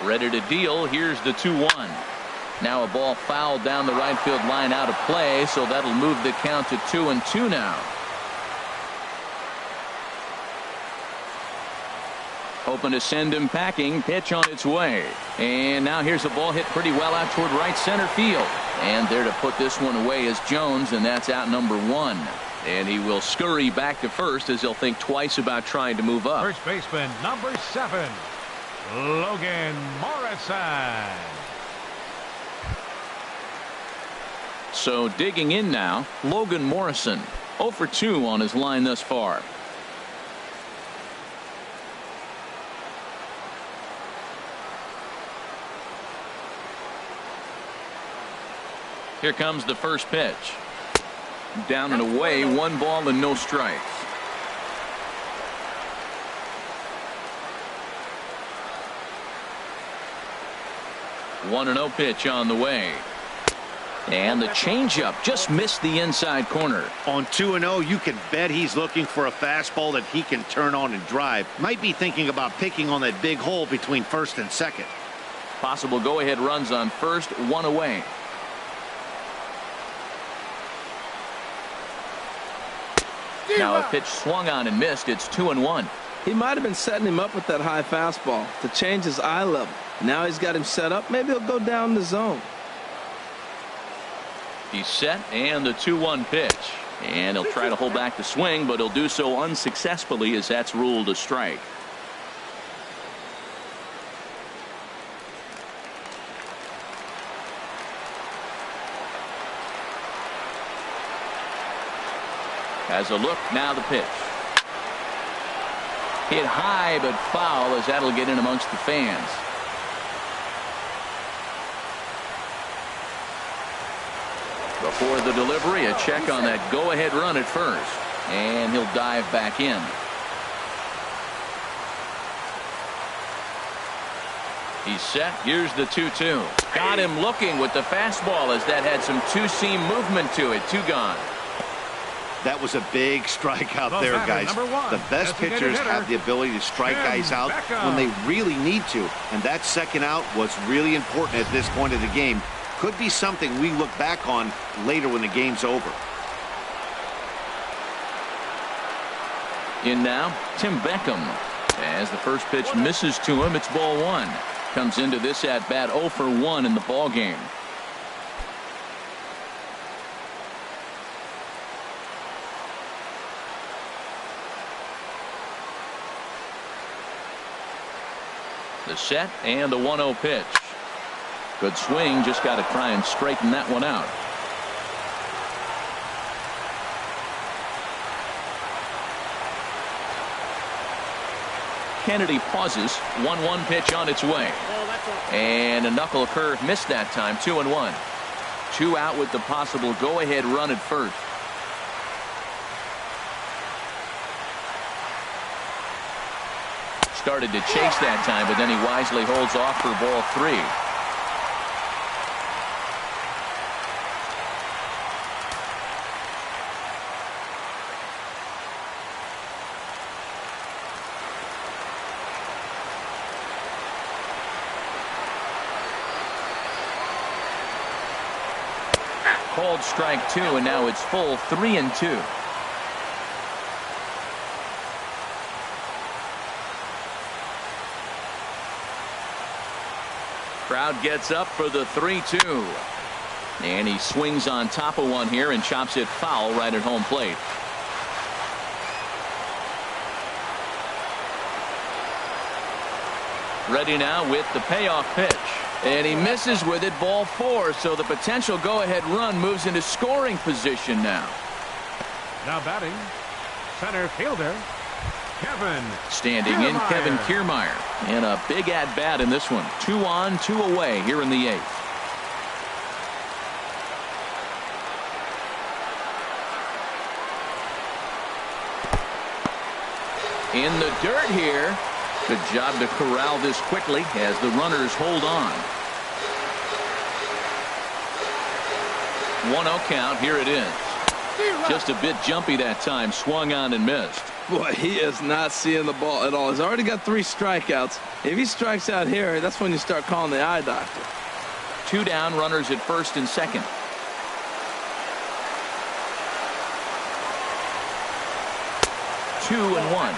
Ready to deal. Here's the 2-1. Now a ball fouled down the right field line out of play, so that'll move the count to 2-2 now. Hoping to send him packing. Pitch on its way. And now here's a ball hit pretty well out toward right center field. And there to put this one away is Jones, and that's out number 1. And he will scurry back to first as he'll think twice about trying to move up. First baseman number 7, Logan Morrison. So digging in now, Logan Morrison, 0 for 2 on his line thus far. Here comes the first pitch. Down and away, 1 ball and no strikes. 1-0 pitch on the way. And the changeup just missed the inside corner. On 2-0, you can bet he's looking for a fastball that he can turn on and drive. Might be thinking about picking on that big hole between first and second. Possible go-ahead runs on first, 1 away. Now a pitch swung on and missed. It's 2-1. He might have been setting him up with that high fastball to change his eye level. Now he's got him set up. Maybe he'll go down the zone. He's set, and the 2-1 pitch. And he'll try to hold back the swing, but he'll do so unsuccessfully as that's ruled a strike. Has a look, now the pitch. Hit high but foul as that'll get in amongst the fans. Before the delivery, a check on that go-ahead run at first. And he'll dive back in. He's set. Here's the 2-2. Got him looking with the fastball as that had some two-seam movement to it. 2 gone. That was a big strike out there, guys. The best pitchers have the ability to strike guys out when they really need to. And that second out was really important at this point of the game. Could be something we look back on later when the game's over. In now, Tim Beckham. As the first pitch misses to him, it's ball 1. Comes into this at bat 0 for 1 in the ball game. The set and the 1-0 pitch. Good swing, just got to try and straighten that one out. Kennedy pauses. 1-1 pitch on its way. And a knuckle curve missed that time. 2-1. 2 out with the possible go-ahead run at first. Started to chase that time, but then he wisely holds off for ball 3. Called strike 2, and now it's full 3-2. Crowd gets up for the 3-2. And he swings on top of one here and chops it foul right at home plate. Ready now with the payoff pitch. And he misses with it, ball 4. So the potential go-ahead run moves into scoring position now. Now batting, center fielder, Kevin. Standing in, Kevin Kiermaier. And a big at-bat in this one. 2 on, 2 away here in the 8th. In the dirt here. Good job to corral this quickly as the runners hold on. 1-0 count. Here it is. Just a bit jumpy that time. Swung on and missed. Boy, he is not seeing the ball at all. He's already got 3 strikeouts. If he strikes out here, that's when you start calling the eye doctor. 2 down, runners at first and second. Two and 1.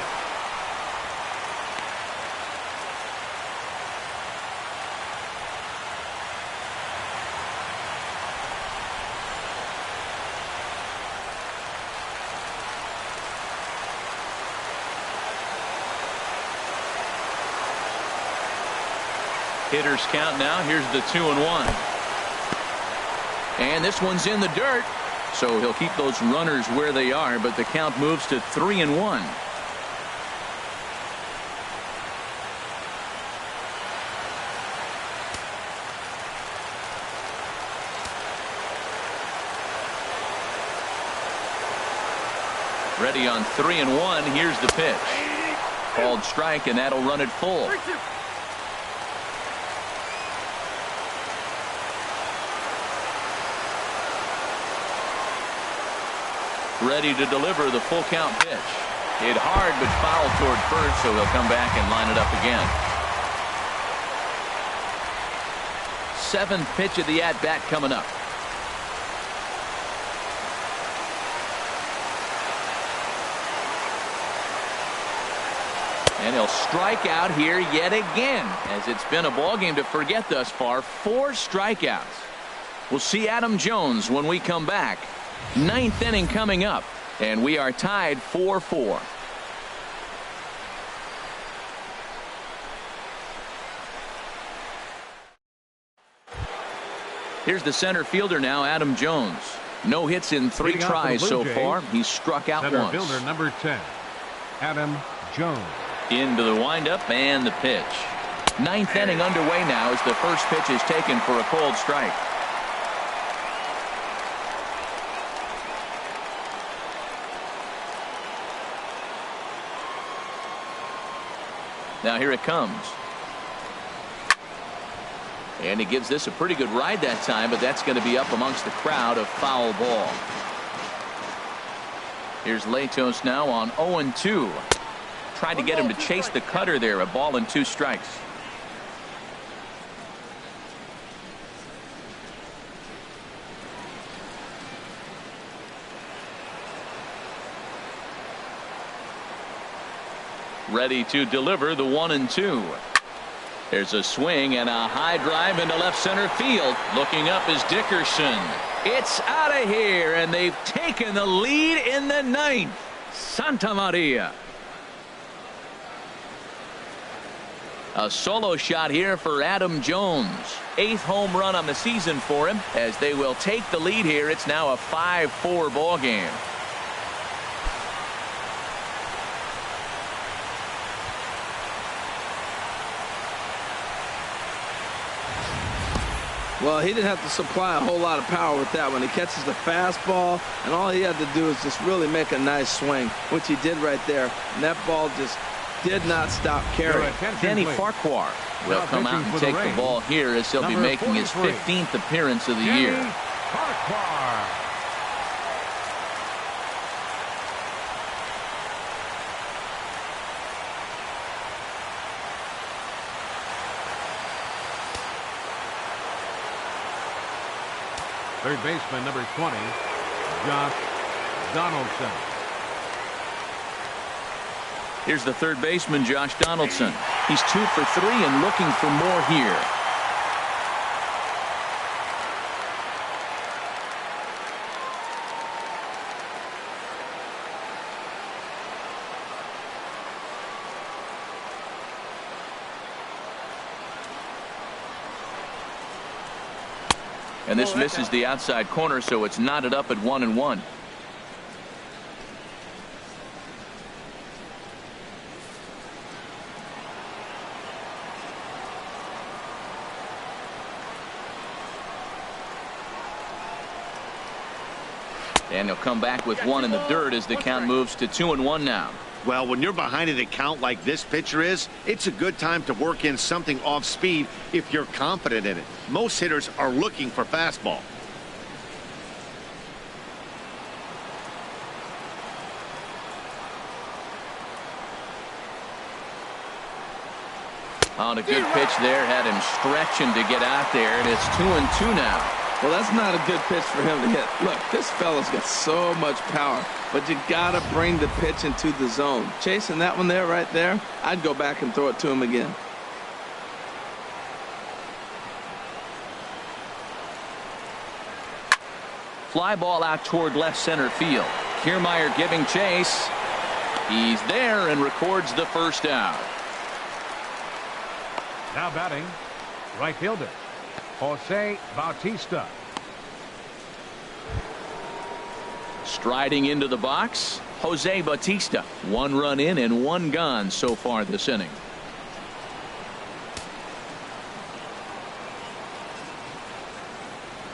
Hitters count now. Here's the 2-1. And this one's in the dirt. So he'll keep those runners where they are, but the count moves to 3-1. Ready on 3-1. Here's the pitch. Called strike, and that'll run it full. Ready to deliver the full count pitch. Hit hard but fouled toward first, so he'll come back and line it up again. 7th pitch of the at-bat coming up. And he'll strike out here yet again, as it's been a ball game to forget thus far. 4 strikeouts. We'll see Adam Jones when we come back. 9th inning coming up, and we are tied 4-4. Here's the center fielder now, Adam Jones. No hits in 3 tries so far. He's struck out center once. Fielder number 10, Adam Jones. Into the windup and the pitch. 9th inning underway now as the first pitch is taken for a cold strike. Now here it comes. And he gives this a pretty good ride that time, but that's going to be up amongst the crowd. A foul ball. Here's Latos now on 0-2. Tried to get him to chase the cutter there. A ball and 2 strikes. Ready to deliver the 1-2. There's a swing and a high drive into left center field. Looking up is Dickerson. It's out of here, and they've taken the lead in the 9th. Santa Maria. A solo shot here for Adam Jones. 8th home run on the season for him, as they will take the lead here. It's now a 5-4 ball game. Well, he didn't have to supply a whole lot of power with that one. He catches the fastball, and all he had to do is just really make a nice swing, which he did right there. And that ball just did not stop carrying. Danny Farquhar will come out and take the ball here, as he'll be making his 15th appearance of the year. Farquhar. Third baseman number 20, Josh Donaldson. Here's the third baseman, Josh Donaldson. He's 2 for 3 and looking for more here. And this misses the outside corner, so it's knotted up at 1-1. And he'll come back with 1 in the dirt as the count moves to 2-1 now. Well, when you're behind an account like this pitcher is, it's a good time to work in something off speed if you're confident in it. Most hitters are looking for fastball. On a good pitch there, had him stretching to get out there, and it's 2-2 now. Well, that's not a good pitch for him to hit. Look, this fella's got so much power, but you gotta bring the pitch into the zone. Chasing that one there, right there, I'd go back and throw it to him again. Fly ball out toward left center field. Kiermaier giving chase. He's there and records the first out. Now batting, right fielder, Jose Bautista. Striding into the box, Jose Bautista. 1 run in and 1 gone so far this inning.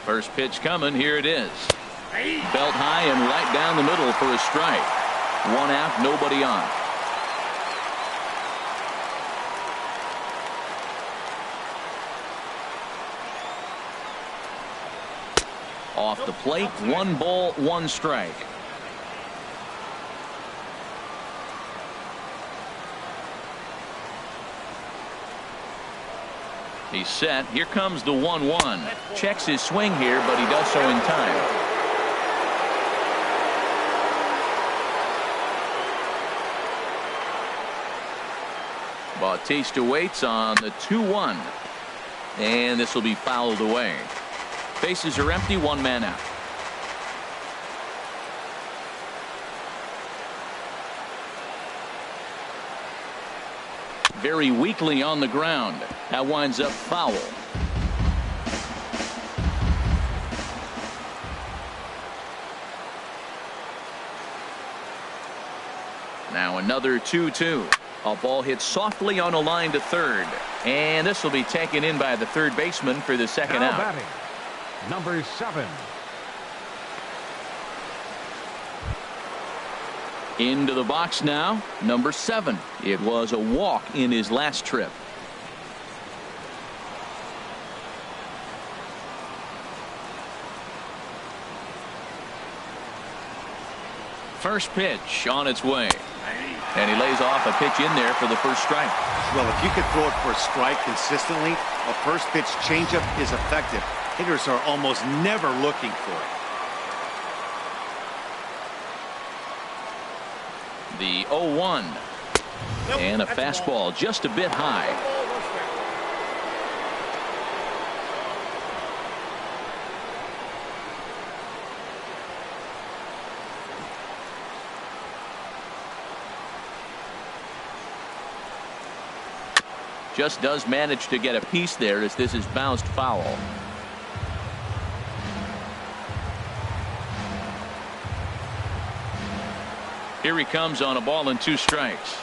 First pitch coming. Here it is. Belt high and right down the middle for a strike. 1 out, nobody on. Off the plate, 1 ball, 1 strike. He's set. Here comes the 1-1. Checks his swing here, but he does so in time. Bautista waits on the 2-1. And this will be fouled away. Bases are empty, one man out. Very weakly on the ground. That winds up foul. Now another 2-2. A ball hit softly on a line to third. And this will be taken in by the third baseman for the second now out. Batting, number 7. Into the box now, number 7. It was a walk in his last trip. First pitch on its way. And he lays off a pitch in there for the first strike. Well, if you could throw it for a strike consistently, a first pitch changeup is effective. Hitters are almost never looking for it. The 0-1. And a fastball just a bit high. Just does manage to get a piece there as this is bounced foul. Here he comes on a ball and 2 strikes.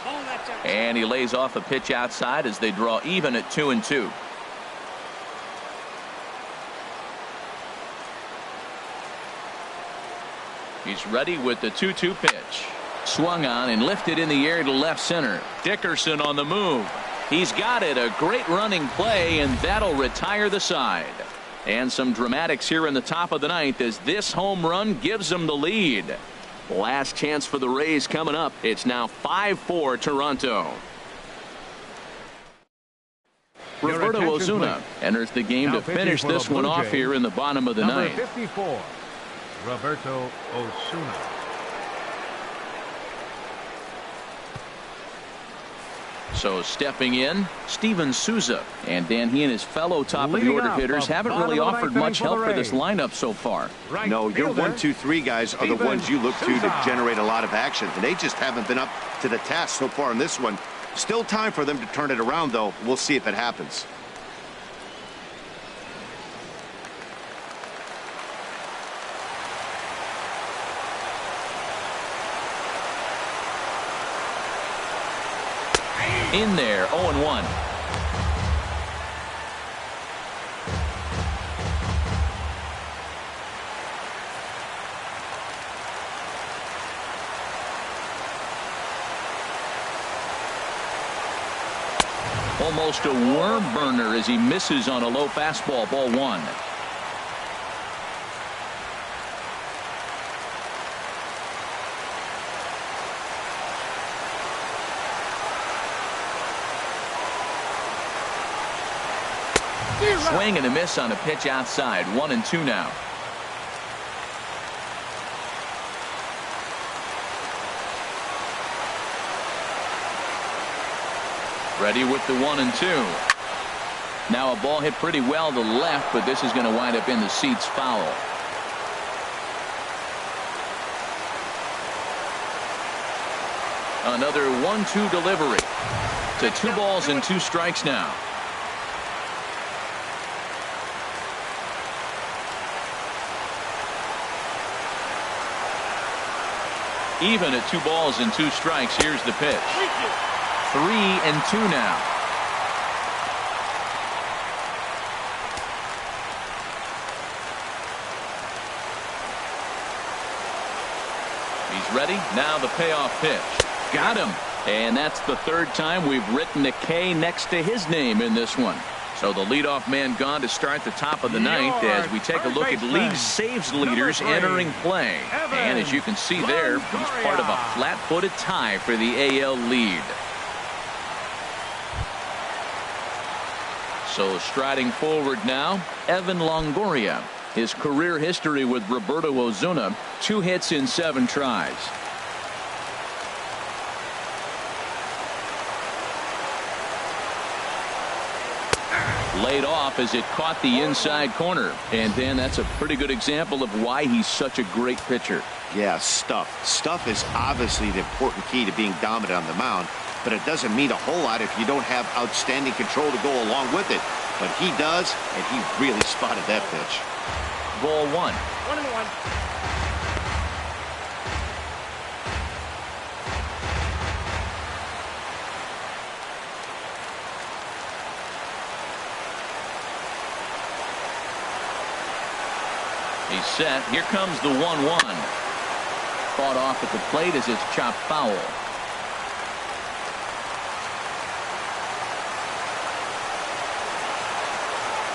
And he lays off a pitch outside as they draw even at 2-2. He's ready with the 2-2 pitch. Swung on and lifted in the air to left center. Dickerson on the move. He's got it. A great running play, and that'll retire the side. And some dramatics here in the top of the ninth as this home run gives them the lead. Last chance for the Rays coming up. It's now 5-4 Toronto. Roberto Osuna enters the game to finish this one off here in the bottom of the ninth. 54, Roberto Osuna. So stepping in, Steven Souza. And Dan, he and his fellow top of the order hitters haven't really offered much help for this lineup so far. No, your 1, 2, 3 guys are the ones you look to generate a lot of action. And they just haven't been up to the task so far in this one. Still time for them to turn it around, though. We'll see if it happens. In there, 0-1. Almost a worm burner as he misses on a low fastball, ball 1. Swing and a miss on a pitch outside. 1-2 now. Ready with the 1-2. Now a ball hit pretty well to left, but this is going to wind up in the seats foul. Another 1-2 delivery. To 2 balls and 2 strikes now. Even at 2 balls and 2 strikes. Here's the pitch. 3-2 now. He's ready. Now the payoff pitch. Got him. And that's the 3rd time we've written a K next to his name in this one. So the leadoff man gone to start the top of the ninth as we take a look at league saves leaders entering play. And as you can see there, he's part of a flat-footed tie for the AL lead. So striding forward now, Evan Longoria. His career history with Roberto Osuna, 2 hits in 7 tries. Laid off as it caught the inside corner. And then that's a pretty good example of why he's such a great pitcher. Yeah, stuff. Stuff is obviously the important key to being dominant on the mound, but it doesn't mean a whole lot if you don't have outstanding control to go along with it. But he does, and he really spotted that pitch. Ball 1. 1-1. He's set. Here comes the 1-1. Fought off at the plate as it's chopped foul.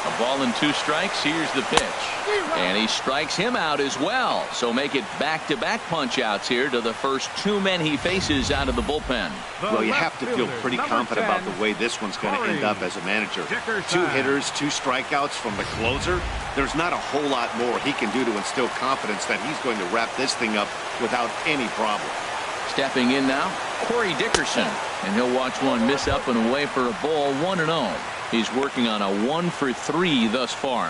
A ball and 2 strikes. Here's the pitch. And he strikes him out as well. So make it back-to-back punch outs here to the first 2 men he faces out of the bullpen. Well, you have to feel pretty confident about the way this one's going to end up as a manager. 2 hitters, 2 strikeouts from the closer. There's not a whole lot more he can do to instill confidence that he's going to wrap this thing up without any problem. Stepping in now, Corey Dickerson. And he'll watch one miss up and away for a ball, 1-0. He's working on a 1 for 3 thus far.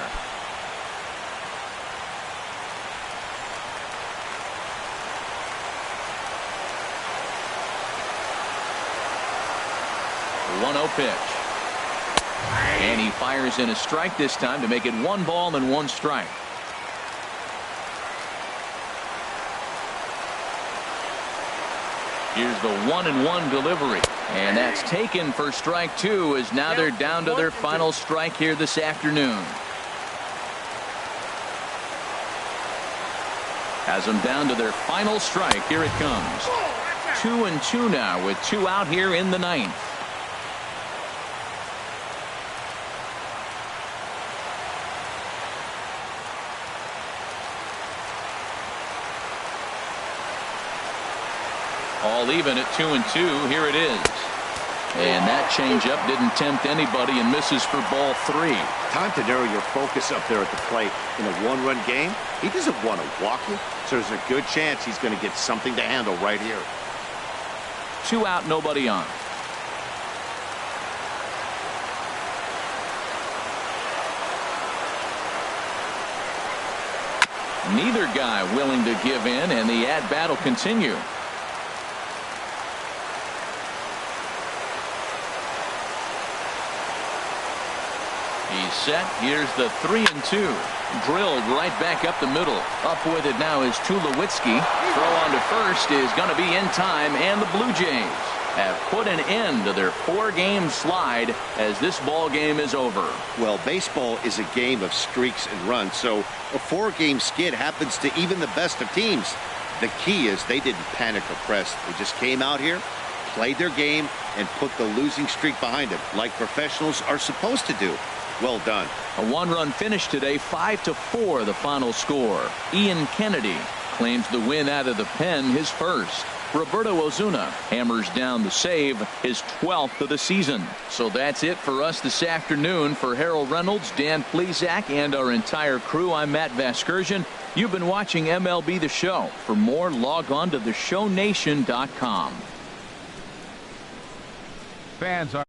The 1-0 pitch. And he fires in a strike this time to make it 1 ball and 1 strike. Here's the 1-1 delivery. And that's taken for strike 2 as now they're down to their final strike here this afternoon. Has them down to their final strike. Here it comes. 2-2 now with 2 out here in the 9th. All even at 2-2. Here it is. And that changeup didn't tempt anybody and misses for ball 3. Time to narrow your focus up there at the plate. In a 1-run game, he doesn't want to walk you, so there's a good chance he's going to get something to handle right here. 2 out, nobody on. Neither guy willing to give in, and the at-bat will continue. He's set. Here's the 3-2. Drilled right back up the middle. Up with it now is Tulowitzki. Throw on to first is going to be in time, and the Blue Jays have put an end to their 4-game slide as this ball game is over. Well, baseball is a game of streaks and runs, so a 4-game skid happens to even the best of teams. The key is they didn't panic or press. They just came out here, played their game, and put the losing streak behind them, like professionals are supposed to do. Well done. A 1-run finish today, 5-4 the final score. Ian Kennedy claims the win out of the pen, his first. Roberto Osuna hammers down the save, his 12th of the season. So that's it for us this afternoon. For Harold Reynolds, Dan Plesac, and our entire crew, I'm Matt Vasgersian. You've been watching MLB The Show. For more, log on to theshownation.com. Fans are